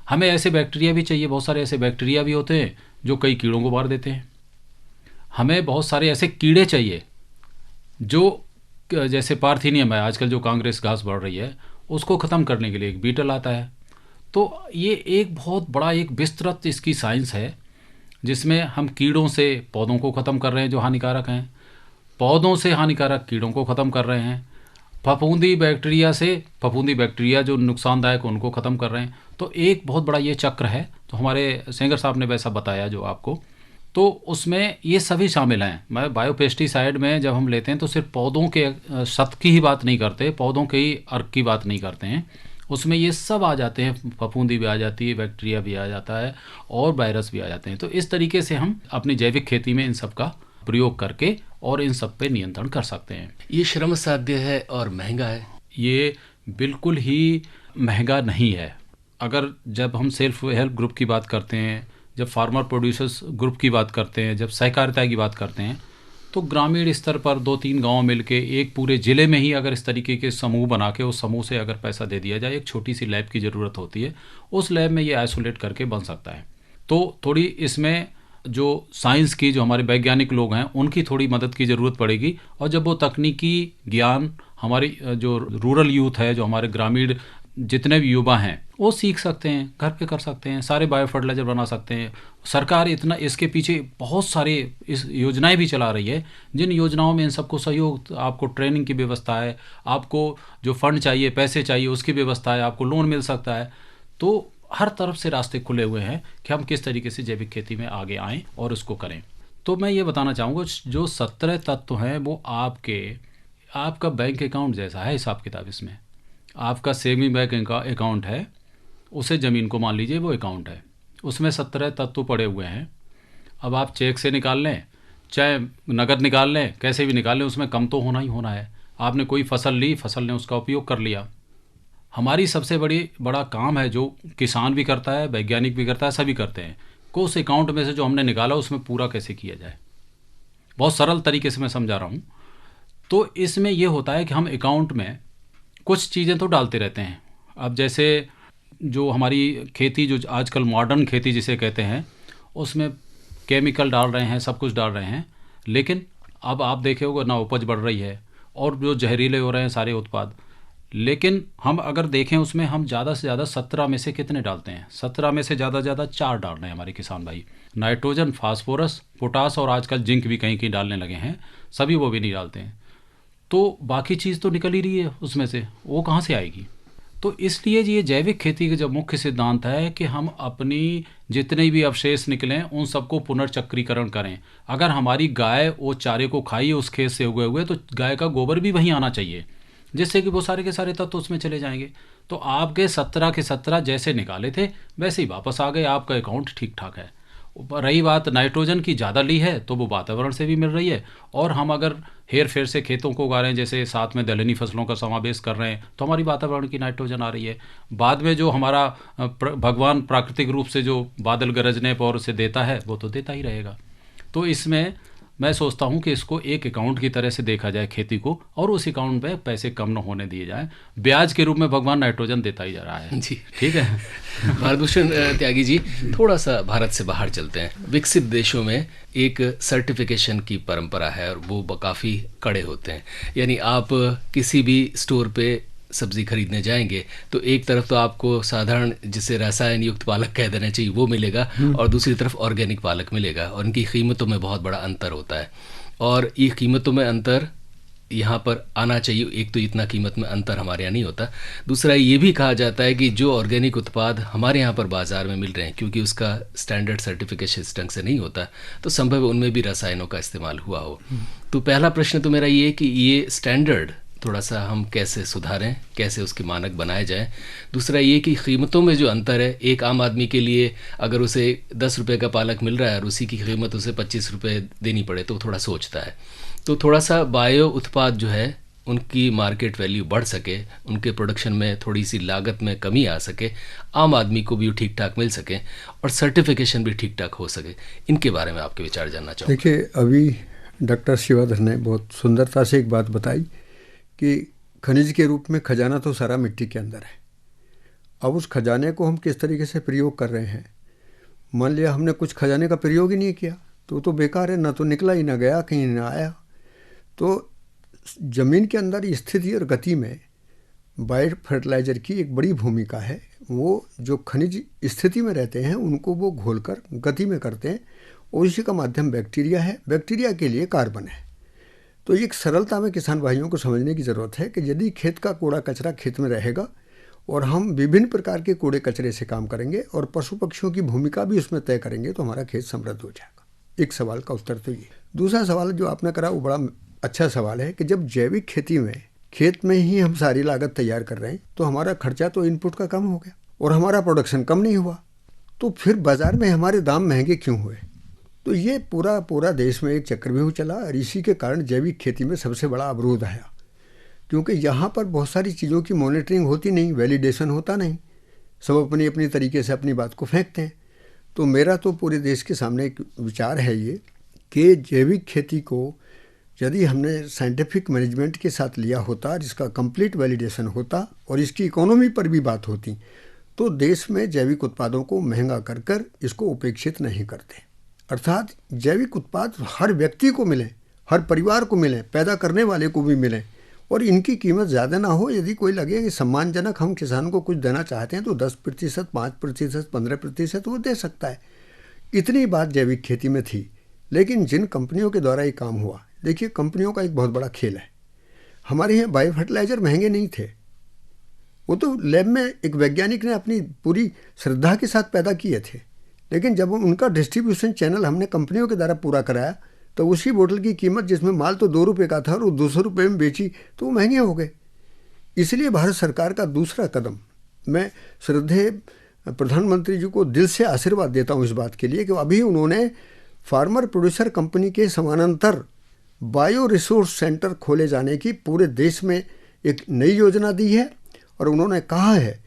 हमें ऐसे बैक्टीरिया भी चाहिए, बहुत सारे ऐसे बैक्टीरिया भी होते हैं जो कई कीड़ों को मार देते हैं। हमें बहुत सारे ऐसे कीड़े चाहिए जो, जैसे पार्थीनियम है, आजकल जो कांग्रेस घास बढ़ रही है उसको ख़त्म करने के लिए एक बीटल आता है। तो ये एक बहुत बड़ा एक विस्तृत इसकी साइंस है, जिसमें हम कीड़ों से पौधों को ख़त्म कर रहे हैं जो हानिकारक हैं, पौधों से हानिकारक कीड़ों को ख़त्म कर रहे हैं, फफूंदी बैक्टीरिया जो नुकसानदायक उनको ख़त्म कर रहे हैं। तो एक बहुत बड़ा ये चक्र है। तो हमारे सेंगर साहब ने वैसा बताया जो आपको, तो उसमें ये सभी शामिल हैं। मैं बायोपेस्टिसाइड में जब हम लेते हैं तो सिर्फ पौधों के सत की ही बात नहीं करते, पौधों के ही अर्क की बात नहीं करते हैं, उसमें ये सब आ जाते हैं। फफूंदी भी आ जाती है, बैक्टीरिया भी आ जाता है और वायरस भी आ जाते हैं। तो इस तरीके से हम अपनी जैविक खेती में इन सब का प्रयोग करके और इन सब पे नियंत्रण कर सकते हैं। ये श्रम साध्य है और महंगा है? ये बिल्कुल ही महंगा नहीं है। अगर जब हम सेल्फ हेल्प ग्रुप की बात करते हैं, जब फार्मर प्रोड्यूसर्स ग्रुप की बात करते हैं, जब सहकारिता की बात करते हैं, तो ग्रामीण स्तर पर 2-3 गांव मिलके एक पूरे ज़िले में ही अगर इस तरीके के समूह बना के उस समूह से अगर पैसा दे दिया जाए, एक छोटी सी लैब की ज़रूरत होती है, उस लैब में ये आइसोलेट करके बन सकता है। तो थोड़ी इसमें जो साइंस की, जो हमारे वैज्ञानिक लोग हैं, उनकी थोड़ी मदद की ज़रूरत पड़ेगी। और जब वो तकनीकी ज्ञान हमारी जो रूरल यूथ है, जो हमारे ग्रामीण जितने भी युवा हैं, वो सीख सकते हैं, घर पे कर सकते हैं, सारे बायो फर्टिलाइजर बना सकते हैं। सरकार इतना इसके पीछे बहुत सारे इस योजनाएं भी चला रही है, जिन योजनाओं में इन सबको सहयोग, आपको ट्रेनिंग की व्यवस्था है, आपको जो फंड चाहिए, पैसे चाहिए, उसकी व्यवस्था है, आपको लोन मिल सकता है। तो हर तरफ से रास्ते खुले हुए हैं कि हम किस तरीके से जैविक खेती में आगे आएँ और उसको करें। तो मैं ये बताना चाहूँगा, जो 17 तत्व हैं वो आपका बैंक अकाउंट जैसा है हिसाब किताब। इसमें आपका सेविंग बैंक अकाउंट है, उसे ज़मीन को मान लीजिए वो अकाउंट है, उसमें 17 तत्व पड़े हुए हैं। अब आप चेक से निकाल लें, चाहे नगद निकाल लें, कैसे भी निकाल लें, उसमें कम तो होना ही होना है। आपने कोई फसल ली, फसल ने उसका उपयोग कर लिया। हमारी सबसे बड़ा काम है, जो किसान भी करता है, वैज्ञानिक भी करता है, सभी करते हैं, को उस अकाउंट में से जो हमने निकाला उसमें पूरा कैसे किया जाए। बहुत सरल तरीके से मैं समझा रहा हूँ। तो इसमें यह होता है कि हम अकाउंट में कुछ चीज़ें तो डालते रहते हैं। अब जैसे जो हमारी खेती, जो आजकल मॉडर्न खेती जिसे कहते हैं, उसमें केमिकल डाल रहे हैं, सब कुछ डाल रहे हैं, लेकिन अब आप देखे होगा ना, उपज बढ़ रही है और जो जहरीले हो रहे हैं सारे उत्पाद। लेकिन हम अगर देखें, उसमें हम ज़्यादा से ज़्यादा 17 में से कितने डालते हैं? 17 में से ज़्यादा 4 डाल रहे हैं हमारे किसान भाई। नाइट्रोजन, फास्फोरस, पोटास और आजकल जिंक भी कहीं डालने लगे हैं, सभी वो भी नहीं डालते हैं। तो बाकी चीज़ तो निकल ही रही है उसमें से, वो कहाँ से आएगी? तो इसलिए ये जैविक खेती का जो मुख्य सिद्धांत है कि हम अपनी जितने भी अवशेष निकलें उन सबको पुनर्चक्रीकरण करें। अगर हमारी गाय वो चारे को खाई उस खेत से उगे हुए, तो गाय का गोबर भी वहीं आना चाहिए। जिससे कि वो सारे के सारे तत्व उसमें चले जाएंगे। तो आपके 17 के 17 जैसे निकाले थे वैसे ही वापस आ गए, आपका अकाउंट ठीक ठाक है। रही बात नाइट्रोजन की, ज़्यादा ली है तो वो वातावरण से भी मिल रही है, और हम अगर हेर फेर से खेतों को उगा रहे हैं, जैसे साथ में दलहनी फसलों का समावेश कर रहे हैं, तो हमारी वातावरण की नाइट्रोजन आ रही है। बाद में जो हमारा भगवान प्राकृतिक रूप से जो बादल गरजने पर उसे देता है वो तो देता ही रहेगा। तो इसमें मैं सोचता हूं कि इसको एक अकाउंट की तरह से देखा जाए खेती को, और उस अकाउंट में पैसे कम न होने दिए जाएं। ब्याज के रूप में भगवान नाइट्रोजन देता ही जा रहा है। जी ठीक है। भारतभूषण त्यागी जी, थोड़ा सा भारत से बाहर चलते हैं। विकसित देशों में एक सर्टिफिकेशन की परंपरा है और वो काफ़ी कड़े होते हैं। यानी आप किसी भी स्टोर पे सब्जी खरीदने जाएंगे तो एक तरफ तो आपको साधारण जिसे रसायन युक्त पालक कह देना चाहिए वो मिलेगा, और दूसरी तरफ ऑर्गेनिक पालक मिलेगा, और इनकी कीमतों में बहुत बड़ा अंतर होता है। और ये कीमतों में अंतर यहाँ पर आना चाहिए। एक तो इतना कीमत में अंतर हमारे यहाँ नहीं होता, दूसरा ये भी कहा जाता है कि जो ऑर्गेनिक उत्पाद हमारे यहाँ पर बाज़ार में मिल रहे हैं, क्योंकि उसका स्टैंडर्ड सर्टिफिकेशन इस ढंग से नहीं होता, तो संभव है उनमें भी रसायनों का इस्तेमाल हुआ हो। तो पहला प्रश्न तो मेरा ये कि ये स्टैंडर्ड थोड़ा सा हम कैसे सुधारें, कैसे उसके मानक बनाए जाएं। दूसरा ये कि कीमतों में जो अंतर है, एक आम आदमी के लिए अगर उसे 10 रुपये का पालक मिल रहा है और उसी की कीमत उसे 25 रुपये देनी पड़े तो थोड़ा सोचता है। तो थोड़ा सा बायो उत्पाद जो है उनकी मार्केट वैल्यू बढ़ सके, उनके प्रोडक्शन में थोड़ी सी लागत में कमी आ सके, आम आदमी को भी ठीक ठाक मिल सके और सर्टिफिकेशन भी ठीक ठाक हो सके, इनके बारे में आपके विचार जानना चाहूँगा। देखिए, अभी डॉक्टर शिवाधर ने बहुत सुंदरता से एक बात बताई कि खनिज के रूप में खजाना तो सारा मिट्टी के अंदर है। अब उस खजाने को हम किस तरीके से प्रयोग कर रहे हैं। मान लिया हमने कुछ खजाने का प्रयोग ही नहीं किया तो बेकार है, ना तो निकला ही ना गया, कहीं ना आया। तो ज़मीन के अंदर स्थिति और गति में बायो फर्टिलाइज़र की एक बड़ी भूमिका है। वो जो खनिज स्थिति में रहते हैं उनको वो घोलकर गति में करते हैं, और इसी का माध्यम बैक्टीरिया है। बैक्टीरिया के लिए कार्बन है। तो एक सरलता में किसान भाइयों को समझने की ज़रूरत है कि यदि खेत का कूड़ा कचरा खेत में रहेगा और हम विभिन्न प्रकार के कूड़े कचरे से काम करेंगे और पशु पक्षियों की भूमिका भी उसमें तय करेंगे तो हमारा खेत समृद्ध हो जाएगा। एक सवाल का उत्तर तो ये। दूसरा सवाल जो आपने करा वो बड़ा अच्छा सवाल है कि जब जैविक खेती में खेत में ही हम सारी लागत तैयार कर रहे हैं तो हमारा खर्चा तो इनपुट का कम हो गया और हमारा प्रोडक्शन कम नहीं हुआ, तो फिर बाज़ार में हमारे दाम महंगे क्यों हुए। तो ये पूरा देश में एक चक्रव्यूह चला और इसी के कारण जैविक खेती में सबसे बड़ा अवरोध आया, क्योंकि यहाँ पर बहुत सारी चीज़ों की मॉनिटरिंग होती नहीं, वैलिडेशन होता नहीं, सब अपनी अपनी तरीके से अपनी बात को फेंकते हैं। तो मेरा तो पूरे देश के सामने एक विचार है ये कि जैविक खेती को यदि हमने साइंटिफिक मैनेजमेंट के साथ लिया होता, जिसका कंप्लीट वैलिडेशन होता और इसकी इकोनॉमी पर भी बात होती, तो देश में जैविक उत्पादों को महंगा कर कर इसको उपेक्षित नहीं करते। अर्थात जैविक उत्पाद हर व्यक्ति को मिले, हर परिवार को मिले, पैदा करने वाले को भी मिले, और इनकी कीमत ज़्यादा ना हो। यदि कोई लगे कि सम्मानजनक हम किसान को कुछ देना चाहते हैं तो 10%, 5%, 15% वो दे सकता है। इतनी बात जैविक खेती में थी। लेकिन जिन कंपनियों के द्वारा ये काम हुआ, देखिए कंपनियों का एक बहुत बड़ा खेल है। हमारे यहाँ बायो फर्टिलाइज़र महंगे नहीं थे, वो तो लैब में एक वैज्ञानिक ने अपनी पूरी श्रद्धा के साथ पैदा किए थे। लेकिन जब उनका डिस्ट्रीब्यूशन चैनल हमने कंपनियों के द्वारा पूरा कराया तो उसी बोतल की कीमत जिसमें माल तो 2 रुपये का था और वो 200 रुपये में बेची तो वो महंगे हो गए। इसलिए भारत सरकार का दूसरा कदम, मैं श्रद्धेय प्रधानमंत्री जी को दिल से आशीर्वाद देता हूँ इस बात के लिए कि अभी उन्होंने फार्मर प्रोड्यूसर कंपनी के समानांतर बायो रिसोर्स सेंटर खोले जाने की पूरे देश में एक नई योजना दी है। और उन्होंने कहा है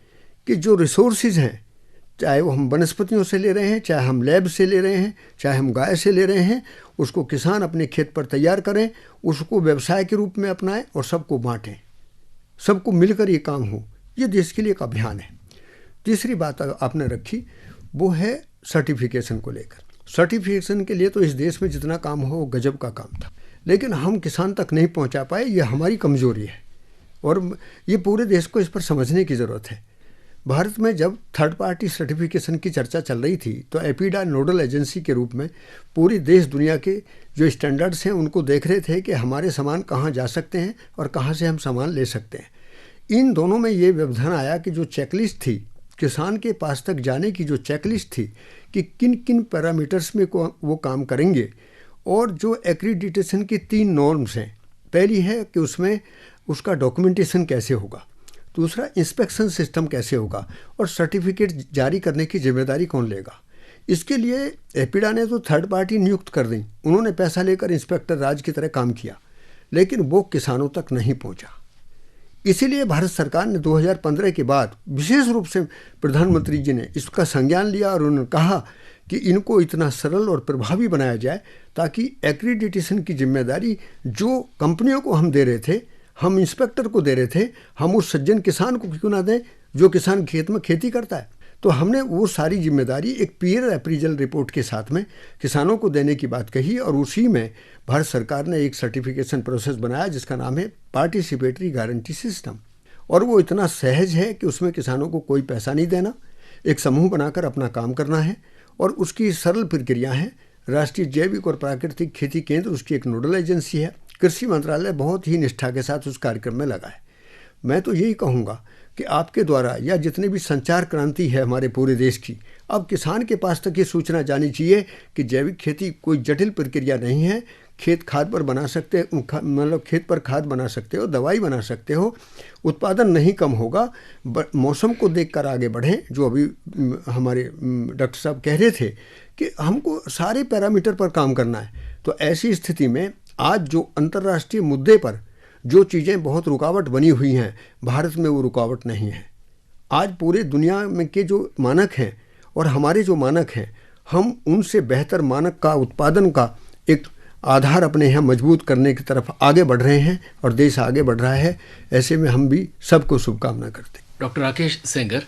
कि जो रिसोर्सेज हैं, चाहे वो हम वनस्पतियों से ले रहे हैं, चाहे हम लैब से ले रहे हैं, चाहे हम गाय से ले रहे हैं, उसको किसान अपने खेत पर तैयार करें, उसको व्यवसाय के रूप में अपनाएं और सबको बांटें, सबको मिलकर ये काम हो। ये देश के लिए एक अभियान है। तीसरी बात आपने रखी वो है सर्टिफिकेशन को लेकर। सर्टिफिकेशन के लिए तो इस देश में जितना काम हो वो गजब का काम था, लेकिन हम किसान तक नहीं पहुंचा पाए। ये हमारी कमजोरी है और ये पूरे देश को इस पर समझने की ज़रूरत है। भारत में जब थर्ड पार्टी सर्टिफिकेशन की चर्चा चल रही थी तो एपीडा नोडल एजेंसी के रूप में पूरी देश दुनिया के जो स्टैंडर्ड्स हैं उनको देख रहे थे कि हमारे सामान कहाँ जा सकते हैं और कहाँ से हम सामान ले सकते हैं। इन दोनों में ये व्यवधान आया कि जो चेकलिस्ट थी, किसान के पास तक जाने की जो चेकलिस्ट थी कि किन किन पैरामीटर्स में वो काम करेंगे, और जो एक्रीडिटेशन की 3 नॉर्म्स हैं। पहली है कि उसमें उसका डॉक्यूमेंटेशन कैसे होगा, दूसरा इंस्पेक्शन सिस्टम कैसे होगा, और सर्टिफिकेट जारी करने की जिम्मेदारी कौन लेगा। इसके लिए एपिडा ने तो थर्ड पार्टी नियुक्त कर दी, उन्होंने पैसा लेकर इंस्पेक्टर राज की तरह काम किया, लेकिन वो किसानों तक नहीं पहुंचा। इसीलिए भारत सरकार ने 2015 के बाद विशेष रूप से प्रधानमंत्री जी ने इसका संज्ञान लिया और उन्होंने कहा कि इनको इतना सरल और प्रभावी बनाया जाए ताकि एक्रीडिटेशन की जिम्मेदारी जो कंपनियों को हम दे रहे थे, हम इंस्पेक्टर को दे रहे थे, हम उस सज्जन किसान को क्यों ना दें जो किसान खेत में खेती करता है। तो हमने वो सारी जिम्मेदारी एक पीयर अप्रीजल रिपोर्ट के साथ में किसानों को देने की बात कही, और उसी में भारत सरकार ने एक सर्टिफिकेशन प्रोसेस बनाया जिसका नाम है पार्टिसिपेटरी गारंटी सिस्टम। और वो इतना सहज है कि उसमें किसानों को कोई पैसा नहीं देना, एक समूह बनाकर अपना काम करना है, और उसकी सरल प्रक्रिया है। राष्ट्रीय जैविक और प्राकृतिक खेती केंद्र उसकी एक नोडल एजेंसी है। कृषि मंत्रालय बहुत ही निष्ठा के साथ उस कार्यक्रम में लगा है। मैं तो यही कहूँगा कि आपके द्वारा या जितने भी संचार क्रांति है हमारे पूरे देश की, अब किसान के पास तक ये सूचना जानी चाहिए कि जैविक खेती कोई जटिल प्रक्रिया नहीं है। खेत खाद पर बना सकते, मतलब खेत पर खाद बना सकते हो, दवाई बना सकते हो, उत्पादन नहीं कम होगा। मौसम को देखकर आगे बढ़ें, जो अभी हमारे डॉक्टर साहब कह रहे थे कि हमको सारे पैरामीटर पर काम करना है। तो ऐसी स्थिति में आज जो अंतर्राष्ट्रीय मुद्दे पर जो चीज़ें बहुत रुकावट बनी हुई हैं, भारत में वो रुकावट नहीं है। आज पूरे दुनिया में के जो मानक हैं और हमारे जो मानक हैं, हम उनसे बेहतर मानक का उत्पादन का एक आधार अपने यहाँ मजबूत करने की तरफ आगे बढ़ रहे हैं और देश आगे बढ़ रहा है। ऐसे में हम भी सबको शुभकामना करते हैं। डॉक्टर राकेश सेंगर,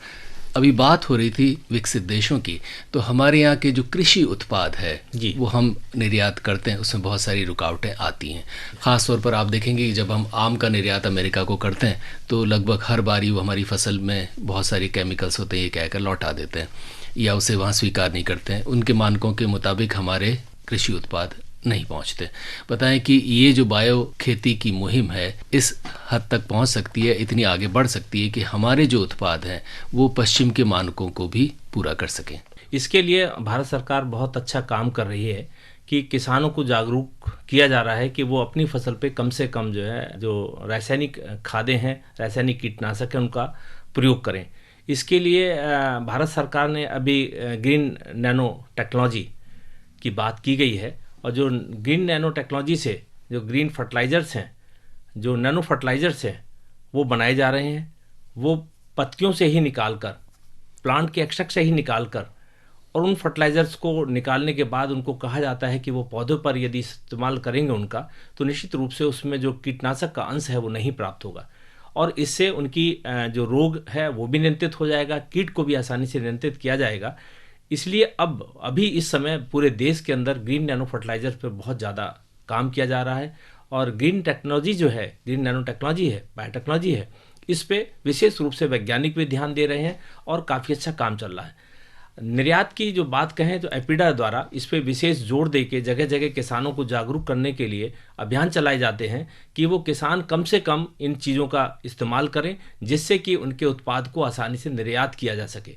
अभी बात हो रही थी विकसित देशों की, तो हमारे यहाँ के जो कृषि उत्पाद है जी, वो हम निर्यात करते हैं, उसमें बहुत सारी रुकावटें आती हैं। ख़ास तौर पर आप देखेंगे कि जब हम आम का निर्यात अमेरिका को करते हैं तो लगभग हर बारी वो हमारी फसल में बहुत सारी केमिकल्स होते हैं ये कहकर लौटा देते हैं या उसे वहाँ स्वीकार नहीं करते हैं। उनके मानकों के मुताबिक हमारे कृषि उत्पाद नहीं पहुंचते। बताएं कि ये जो बायो खेती की मुहिम है इस हद तक पहुंच सकती है, इतनी आगे बढ़ सकती है कि हमारे जो उत्पाद हैं वो पश्चिम के मानकों को भी पूरा कर सकें। इसके लिए भारत सरकार बहुत अच्छा काम कर रही है कि किसानों को जागरूक किया जा रहा है कि वो अपनी फसल पे कम से कम जो है जो रासायनिक खादें हैं, रासायनिक कीटनाशक हैं, उनका प्रयोग करें। इसके लिए भारत सरकार ने अभी ग्रीन नैनो टेक्नोलॉजी की बात की गई है, और जो ग्रीन नैनो टेक्नोलॉजी से जो ग्रीन फर्टिलाइजर्स हैं, जो नैनो फर्टिलाइजर्स हैं, वो बनाए जा रहे हैं। वो पत्तियों से ही निकाल कर, प्लांट के एक्सट्रैक्ट से ही निकाल कर, और उन फर्टिलाइजर्स को निकालने के बाद उनको कहा जाता है कि वो पौधों पर यदि इस्तेमाल करेंगे उनका, तो निश्चित रूप से उसमें जो कीटनाशक का अंश है वो नहीं प्राप्त होगा, और इससे उनकी जो रोग है वो भी नियंत्रित हो जाएगा, कीट को भी आसानी से नियंत्रित किया जाएगा। इसलिए अभी इस समय पूरे देश के अंदर ग्रीन नैनो फर्टिलाइजर पर बहुत ज़्यादा काम किया जा रहा है, और ग्रीन टेक्नोलॉजी जो है, ग्रीन नैनो टेक्नोलॉजी है, बायोटेक्नोलॉजी है, इस पे विशेष रूप से वैज्ञानिक भी ध्यान दे रहे हैं और काफ़ी अच्छा काम चल रहा है। निर्यात की जो बात कहें तो एपिडा द्वारा इस पे विशेष जोर दे के जगह जगह किसानों को जागरूक करने के लिए अभियान चलाए जाते हैं कि वो किसान कम से कम इन चीज़ों का इस्तेमाल करें, जिससे कि उनके उत्पाद को आसानी से निर्यात किया जा सके।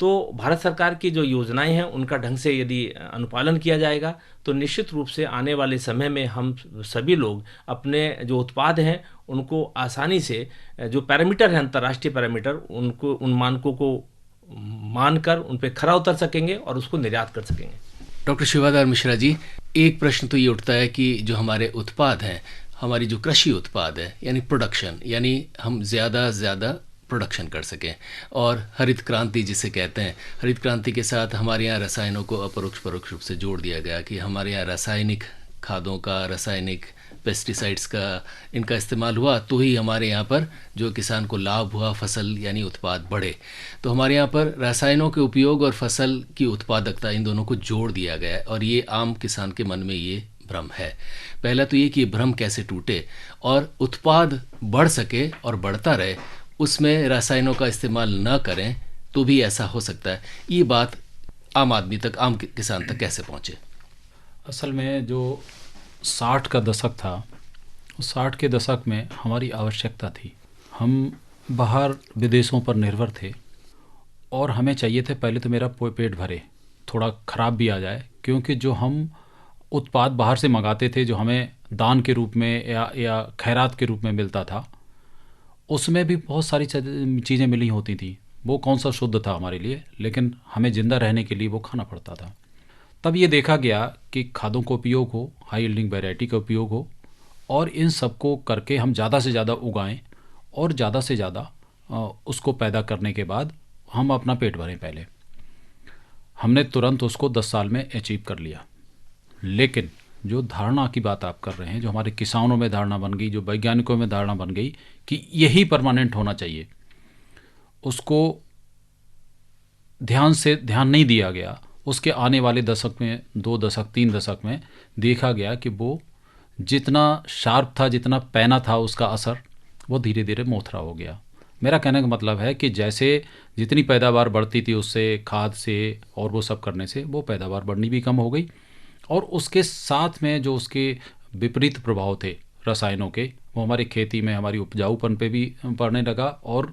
तो भारत सरकार की जो योजनाएं हैं उनका ढंग से यदि अनुपालन किया जाएगा तो निश्चित रूप से आने वाले समय में हम सभी लोग अपने जो उत्पाद हैं उनको आसानी से, जो पैरामीटर हैं अंतर्राष्ट्रीय पैरामीटर, उनको उन मानकों को मानकर उन पे खरा उतर सकेंगे और उसको निर्यात कर सकेंगे। डॉक्टर शिवाधार मिश्रा जी, एक प्रश्न तो ये उठता है कि जो हमारे उत्पाद हैं, हमारी जो कृषि उत्पाद है यानी प्रोडक्शन, यानी हम ज़्यादा से ज़्यादा प्रोडक्शन कर सकें, और हरित क्रांति जिसे कहते हैं, हरित क्रांति के साथ हमारे यहाँ रसायनों को अपरोक्ष परोक्ष रूप से जोड़ दिया गया कि हमारे यहाँ रासायनिक खादों का, रासायनिक पेस्टिसाइड्स का इनका इस्तेमाल हुआ तो ही हमारे यहाँ पर जो किसान को लाभ हुआ, फसल यानी उत्पाद बढ़े। तो हमारे यहाँ पर रसायनों के उपयोग और फसल की उत्पादकता, इन दोनों को जोड़ दिया गया है, और ये आम किसान के मन में ये भ्रम है। पहला तो ये कि ये भ्रम कैसे टूटे और उत्पाद बढ़ सके और बढ़ता रहे, उसमें रसायनों का इस्तेमाल न करें तो भी ऐसा हो सकता है। ये बात आम आदमी तक, आम किसान तक कैसे पहुँचे? असल में जो 60 का दशक था, उस 60 के दशक में हमारी आवश्यकता थी। हम बाहर विदेशों पर निर्भर थे और हमें चाहिए थे पहले तो मेरा पेट भरे, थोड़ा ख़राब भी आ जाए, क्योंकि जो हम उत्पाद बाहर से मंगाते थे जो हमें दान के रूप में या खैरात के रूप में मिलता था, उसमें भी बहुत सारी चीज़ें मिली होती थी। वो कौन सा शुद्ध था हमारे लिए, लेकिन हमें ज़िंदा रहने के लिए वो खाना पड़ता था। तब ये देखा गया कि खादों का उपयोग हो, हाई यील्डिंग वैरायटी का उपयोग हो, और इन सबको करके हम ज़्यादा से ज़्यादा उगाएं और ज़्यादा से ज़्यादा उसको पैदा करने के बाद हम अपना पेट भरें। पहले हमने तुरंत उसको 10 साल में अचीव कर लिया, लेकिन जो धारणा की बात आप कर रहे हैं, जो हमारे किसानों में धारणा बन गई, जो वैज्ञानिकों में धारणा बन गई कि यही परमानेंट होना चाहिए, उसको ध्यान नहीं दिया गया। उसके आने वाले दशक में, 2 दशक 3 दशक में देखा गया कि वो जितना शार्प था, जितना पैना था उसका असर, वो धीरे धीरे मोथरा हो गया। मेरा कहने का मतलब है कि जैसे जितनी पैदावार बढ़ती थी उससे, खाद से और वो सब करने से, वो पैदावार बढ़नी भी कम हो गई, और उसके साथ में जो उसके विपरीत प्रभाव थे रसायनों के, वो हमारी खेती में, हमारी उपजाऊपन पे भी पड़ने लगा, और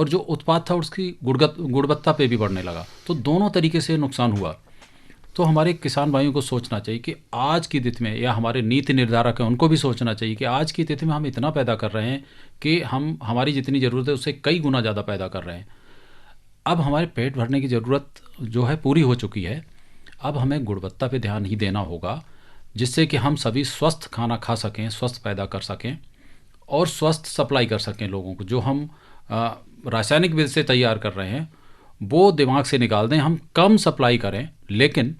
जो उत्पाद था उसकी गुणवत्ता पे भी बढ़ने लगा। तो दोनों तरीके से नुकसान हुआ। तो हमारे किसान भाइयों को सोचना चाहिए कि आज की तिथि में, या हमारे नीति निर्धारक हैं उनको भी सोचना चाहिए कि आज की तिथि में हम इतना पैदा कर रहे हैं कि हम हमारी जितनी ज़रूरत है उससे कई गुना ज़्यादा पैदा कर रहे हैं। अब हमारे पेट भरने की ज़रूरत जो है पूरी हो चुकी है। अब हमें गुणवत्ता पे ध्यान ही देना होगा, जिससे कि हम सभी स्वस्थ खाना खा सकें, स्वस्थ पैदा कर सकें और स्वस्थ सप्लाई कर सकें लोगों को। जो हम रासायनिक विधि से तैयार कर रहे हैं वो दिमाग से निकाल दें। हम कम सप्लाई करें, लेकिन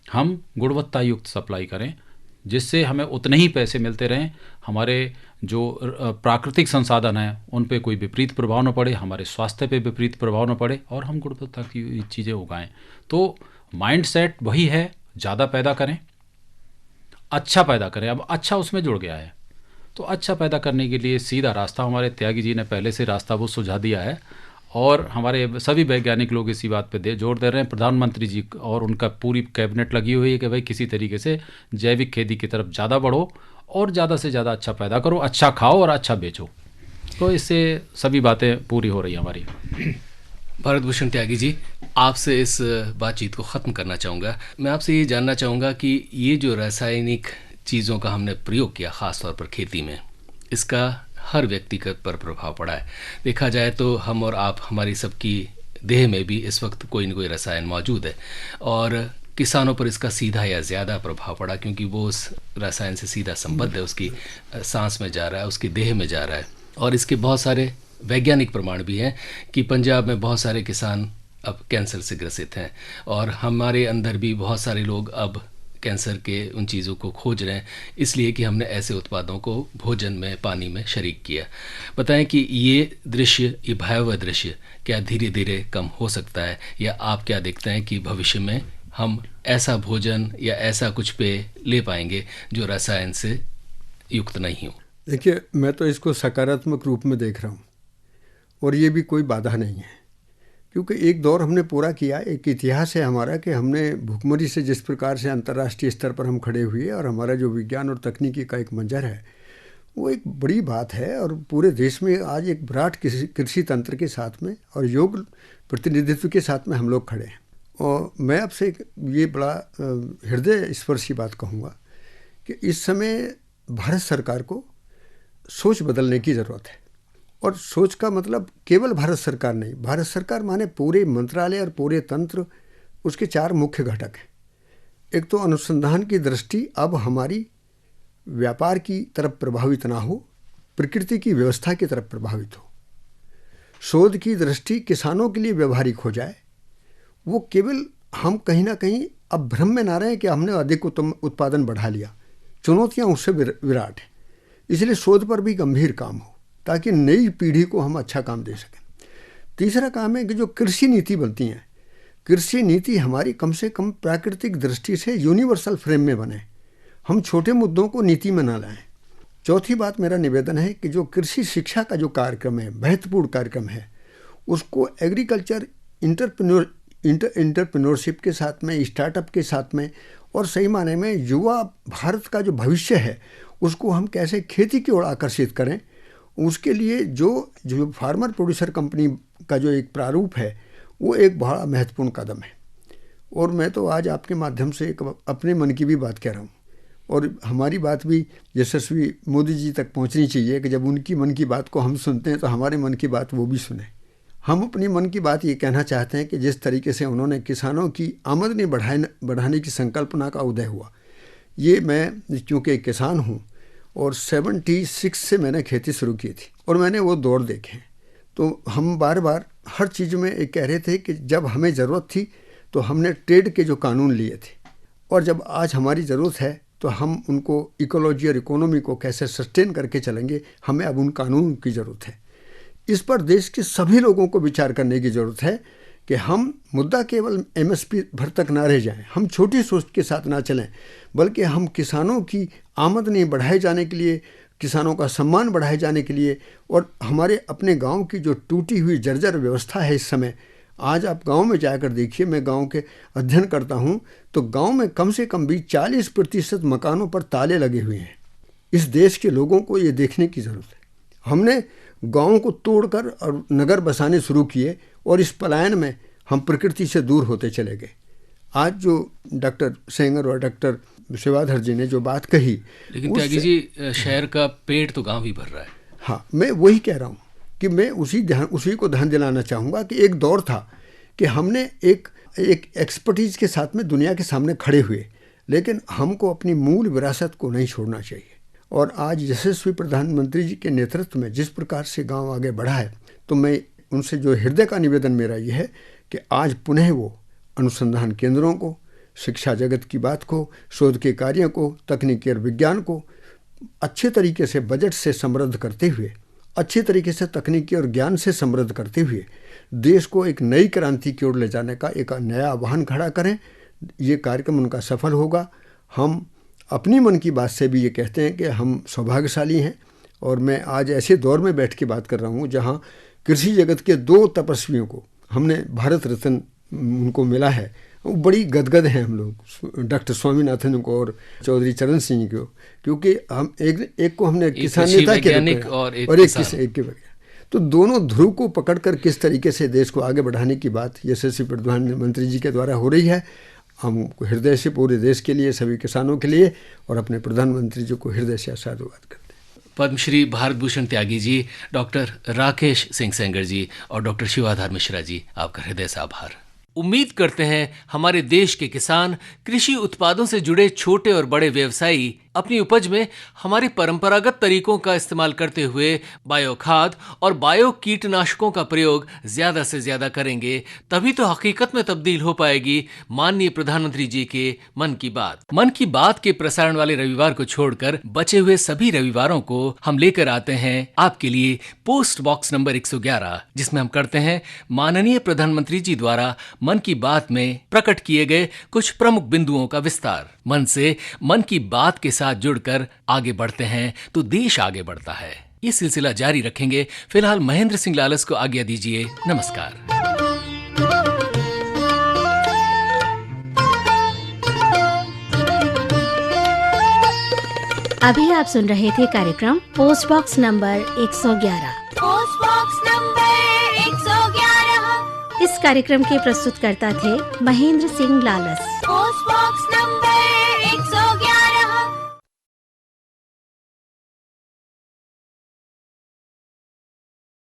हम गुणवत्ता युक्त सप्लाई करें, जिससे हमें उतने ही पैसे मिलते रहें। हमारे जो प्राकृतिक संसाधन हैं उन पे कोई विपरीत प्रभाव न पड़े, हमारे स्वास्थ्य पे विपरीत प्रभाव न पड़े, और हम गुणवत्ता की चीज़ें उगाएं। तो माइंडसेट वही है, ज़्यादा पैदा करें, अच्छा पैदा करें। अब अच्छा उसमें जुड़ गया है, तो अच्छा पैदा करने के लिए सीधा रास्ता हमारे त्यागी जी ने पहले से रास्ता वो सुझा दिया है, और हमारे सभी वैज्ञानिक लोग इसी बात पे जोर दे रहे हैं। प्रधानमंत्री जी और उनका पूरी कैबिनेट लगी हुई है कि भाई किसी तरीके से जैविक खेती की तरफ ज़्यादा बढ़ो और ज़्यादा से ज़्यादा अच्छा पैदा करो, अच्छा खाओ और अच्छा बेचो। तो इससे सभी बातें पूरी हो रही हैं हमारी। भारत भूषण त्यागी जी, आपसे इस बातचीत को ख़त्म करना चाहूँगा। मैं आपसे ये जानना चाहूँगा कि ये जो रासायनिक चीज़ों का हमने प्रयोग किया, ख़ास तौर पर खेती में, इसका हर व्यक्तिगत पर प्रभाव पड़ा है। देखा जाए तो हम और आप, हमारी सबकी देह में भी इस वक्त कोई न कोई रसायन मौजूद है, और किसानों पर इसका सीधा या ज़्यादा प्रभाव पड़ा, क्योंकि वो उस रसायन से सीधा संबद्ध है, उसकी सांस में जा रहा है, उसकी देह में जा रहा है। और इसके बहुत सारे वैज्ञानिक प्रमाण भी हैं कि पंजाब में बहुत सारे किसान अब कैंसर से ग्रसित हैं, और हमारे अंदर भी बहुत सारे लोग अब कैंसर के उन चीज़ों को खोज रहे हैं, इसलिए कि हमने ऐसे उत्पादों को भोजन में, पानी में शरीक किया। बताएं कि ये दृश्य, ये भयावह दृश्य क्या धीरे धीरे कम हो सकता है, या आप क्या देखते हैं कि भविष्य में हम ऐसा भोजन या ऐसा कुछ पेय ले पाएंगे जो रसायन से युक्त नहीं हो? देखिए, मैं तो इसको सकारात्मक रूप में देख रहा हूँ, और ये भी कोई बाधा नहीं है, क्योंकि एक दौर हमने पूरा किया। एक इतिहास है हमारा कि हमने भुखमरी से जिस प्रकार से अंतर्राष्ट्रीय स्तर पर हम खड़े हुए, और हमारा जो विज्ञान और तकनीकी का एक मंजर है, वो एक बड़ी बात है। और पूरे देश में आज एक विराट कृषि तंत्र के साथ में और योग प्रतिनिधित्व के साथ में हम लोग खड़े हैं। और मैं आपसे ये बड़ा हृदय स्पर्शी बात कहूँगा कि इस समय भारत सरकार को सोच बदलने की ज़रूरत है। और सोच का मतलब केवल भारत सरकार नहीं, भारत सरकार माने पूरे मंत्रालय और पूरे तंत्र, उसके 4 मुख्य घटक हैं। एक तो अनुसंधान की दृष्टि अब हमारी व्यापार की तरफ प्रभावित ना हो, प्रकृति की व्यवस्था की तरफ प्रभावित हो। शोध की दृष्टि किसानों के लिए व्यवहारिक हो जाए। वो केवल हम कहीं ना कहीं अब भ्रम में ना रहे कि हमने अधिक उत्पादन बढ़ा लिया। चुनौतियाँ उससे विराट हैं, इसलिए शोध पर भी गंभीर काम हो, ताकि नई पीढ़ी को हम अच्छा काम दे सकें। तीसरा काम है कि जो कृषि नीति बनती है, कृषि नीति हमारी कम से कम प्राकृतिक दृष्टि से यूनिवर्सल फ्रेम में बने, हम छोटे मुद्दों को नीति में ना लाएं। चौथी बात, मेरा निवेदन है कि जो कृषि शिक्षा का जो कार्यक्रम है, महत्वपूर्ण कार्यक्रम है, उसको एग्रीकल्चर इंटरप्रेन्योरशिप के साथ में, स्टार्टअप के साथ में, और सही माने में युवा भारत का जो भविष्य है उसको हम कैसे खेती की ओर आकर्षित करें, उसके लिए जो फार्मर प्रोड्यूसर कंपनी का जो एक प्रारूप है, वो एक बड़ा महत्वपूर्ण कदम है। और मैं तो आज आपके माध्यम से एक अपने मन की भी बात कह रहा हूँ, और हमारी बात भी यशस्वी मोदी जी तक पहुंचनी चाहिए कि जब उनकी मन की बात को हम सुनते हैं तो हमारे मन की बात वो भी सुने। हम अपनी मन की बात ये कहना चाहते हैं कि जिस तरीके से उन्होंने किसानों की आमदनी बढ़ाने की संकल्पना का उदय हुआ, ये मैं चूँकि किसान हूँ और 76 से मैंने खेती शुरू की थी और मैंने वो दौर देखे। तो हम बार बार हर चीज़ में एक कह रहे थे कि जब हमें ज़रूरत थी तो हमने ट्रेड के जो कानून लिए थे, और जब आज हमारी ज़रूरत है तो हम उनको इकोलॉजी और इकोनॉमी को कैसे सस्टेन करके चलेंगे, हमें अब उन कानून की ज़रूरत है। इस पर देश के सभी लोगों को विचार करने की ज़रूरत है कि हम मुद्दा केवल MSP भर तक ना रह जाएं, हम छोटी सोच के साथ ना चलें, बल्कि हम किसानों की आमदनी बढ़ाए जाने के लिए, किसानों का सम्मान बढ़ाए जाने के लिए, और हमारे अपने गांव की जो टूटी हुई जर्जर व्यवस्था है इस समय, आज आप गांव में जाकर देखिए, मैं गांव के अध्ययन करता हूं तो गांव में कम से कम भी 40% मकानों पर ताले लगे हुए हैं। इस देश के लोगों को ये देखने की ज़रूरत है। हमने गाँव को तोड़कर और नगर बसाने शुरू किए और इस पलायन में हम प्रकृति से दूर होते चले गए। आज जो डॉक्टर सेंगर और डॉक्टर शिवाधर जी ने जो बात कही, लेकिन त्यागी जी, शहर का पेट तो गांव ही भर रहा है। हाँ, मैं वही कह रहा हूँ कि मैं उसी को ध्यान दिलाना चाहूँगा कि एक दौर था कि हमने एक एक्सपर्टीज के साथ में दुनिया के सामने खड़े हुए, लेकिन हमको अपनी मूल विरासत को नहीं छोड़ना चाहिए। और आज यशस्वी प्रधानमंत्री जी के नेतृत्व में जिस प्रकार से गांव आगे बढ़ा है, तो मैं उनसे जो हृदय का निवेदन मेरा ये है कि आज पुनः वो अनुसंधान केंद्रों को, शिक्षा जगत की बात को, शोध के कार्यों को, तकनीकी और विज्ञान को अच्छे तरीके से बजट से समृद्ध करते हुए, अच्छे तरीके से तकनीकी और ज्ञान से समृद्ध करते हुए देश को एक नई क्रांति की ओर ले जाने का एक नया आह्वान खड़ा करें। ये कार्यक्रम उनका सफल होगा। हम अपनी मन की बात से भी ये कहते हैं कि हम सौभाग्यशाली हैं, और मैं आज ऐसे दौर में बैठ के बात कर रहा हूँ जहाँ कृषि जगत के 2 तपस्वियों को हमने भारत रत्न उनको मिला है। वो बड़ी गदगद हैं हम लोग, डॉक्टर स्वामीनाथन को और चौधरी चरण सिंह को, क्योंकि हम एक को हमने किसान नेता के रूप में और एक के बगैर, तो दोनों ध्रुव को पकड़कर किस तरीके से देश को आगे बढ़ाने की बात यशस्वी प्रधानमंत्री जी के द्वारा हो रही है। हम हृदय से पूरे देश के लिए, सभी किसानों के लिए और अपने प्रधानमंत्री जी को हृदय से साधुवाद करते हैं। पद्मश्री भारत भूषण त्यागी जी, डॉक्टर राकेश सिंह सेंगर जी और डॉक्टर शिवाधार मिश्रा जी, आपका हृदय से आभार। उम्मीद करते हैं हमारे देश के किसान, कृषि उत्पादों से जुड़े छोटे और बड़े व्यवसायी अपनी उपज में हमारे परंपरागत तरीकों का इस्तेमाल करते हुए बायो खाद और बायो कीटनाशकों का प्रयोग ज्यादा से ज्यादा करेंगे, तभी तो हकीकत में तब्दील हो पाएगी माननीय प्रधानमंत्री जी के मन की बात। मन की बात के प्रसारण वाले रविवार को छोड़कर बचे हुए सभी रविवारों को हम लेकर आते हैं आपके लिए पोस्ट बॉक्स नंबर 111, जिसमें हम करते हैं माननीय प्रधानमंत्री जी द्वारा मन की बात में प्रकट किए गए कुछ प्रमुख बिंदुओं का विस्तार। मन से मन की बात के साथ जुड़कर आगे बढ़ते हैं तो देश आगे बढ़ता है। ये सिलसिला जारी रखेंगे। फिलहाल महेंद्र सिंह लालस को आज्ञा दीजिए। नमस्कार। अभी आप सुन रहे थे कार्यक्रम post box number 111। Post box number 111। इस कार्यक्रम के प्रस्तुतकर्ता थे Mahendra Singh Lalas. Post box number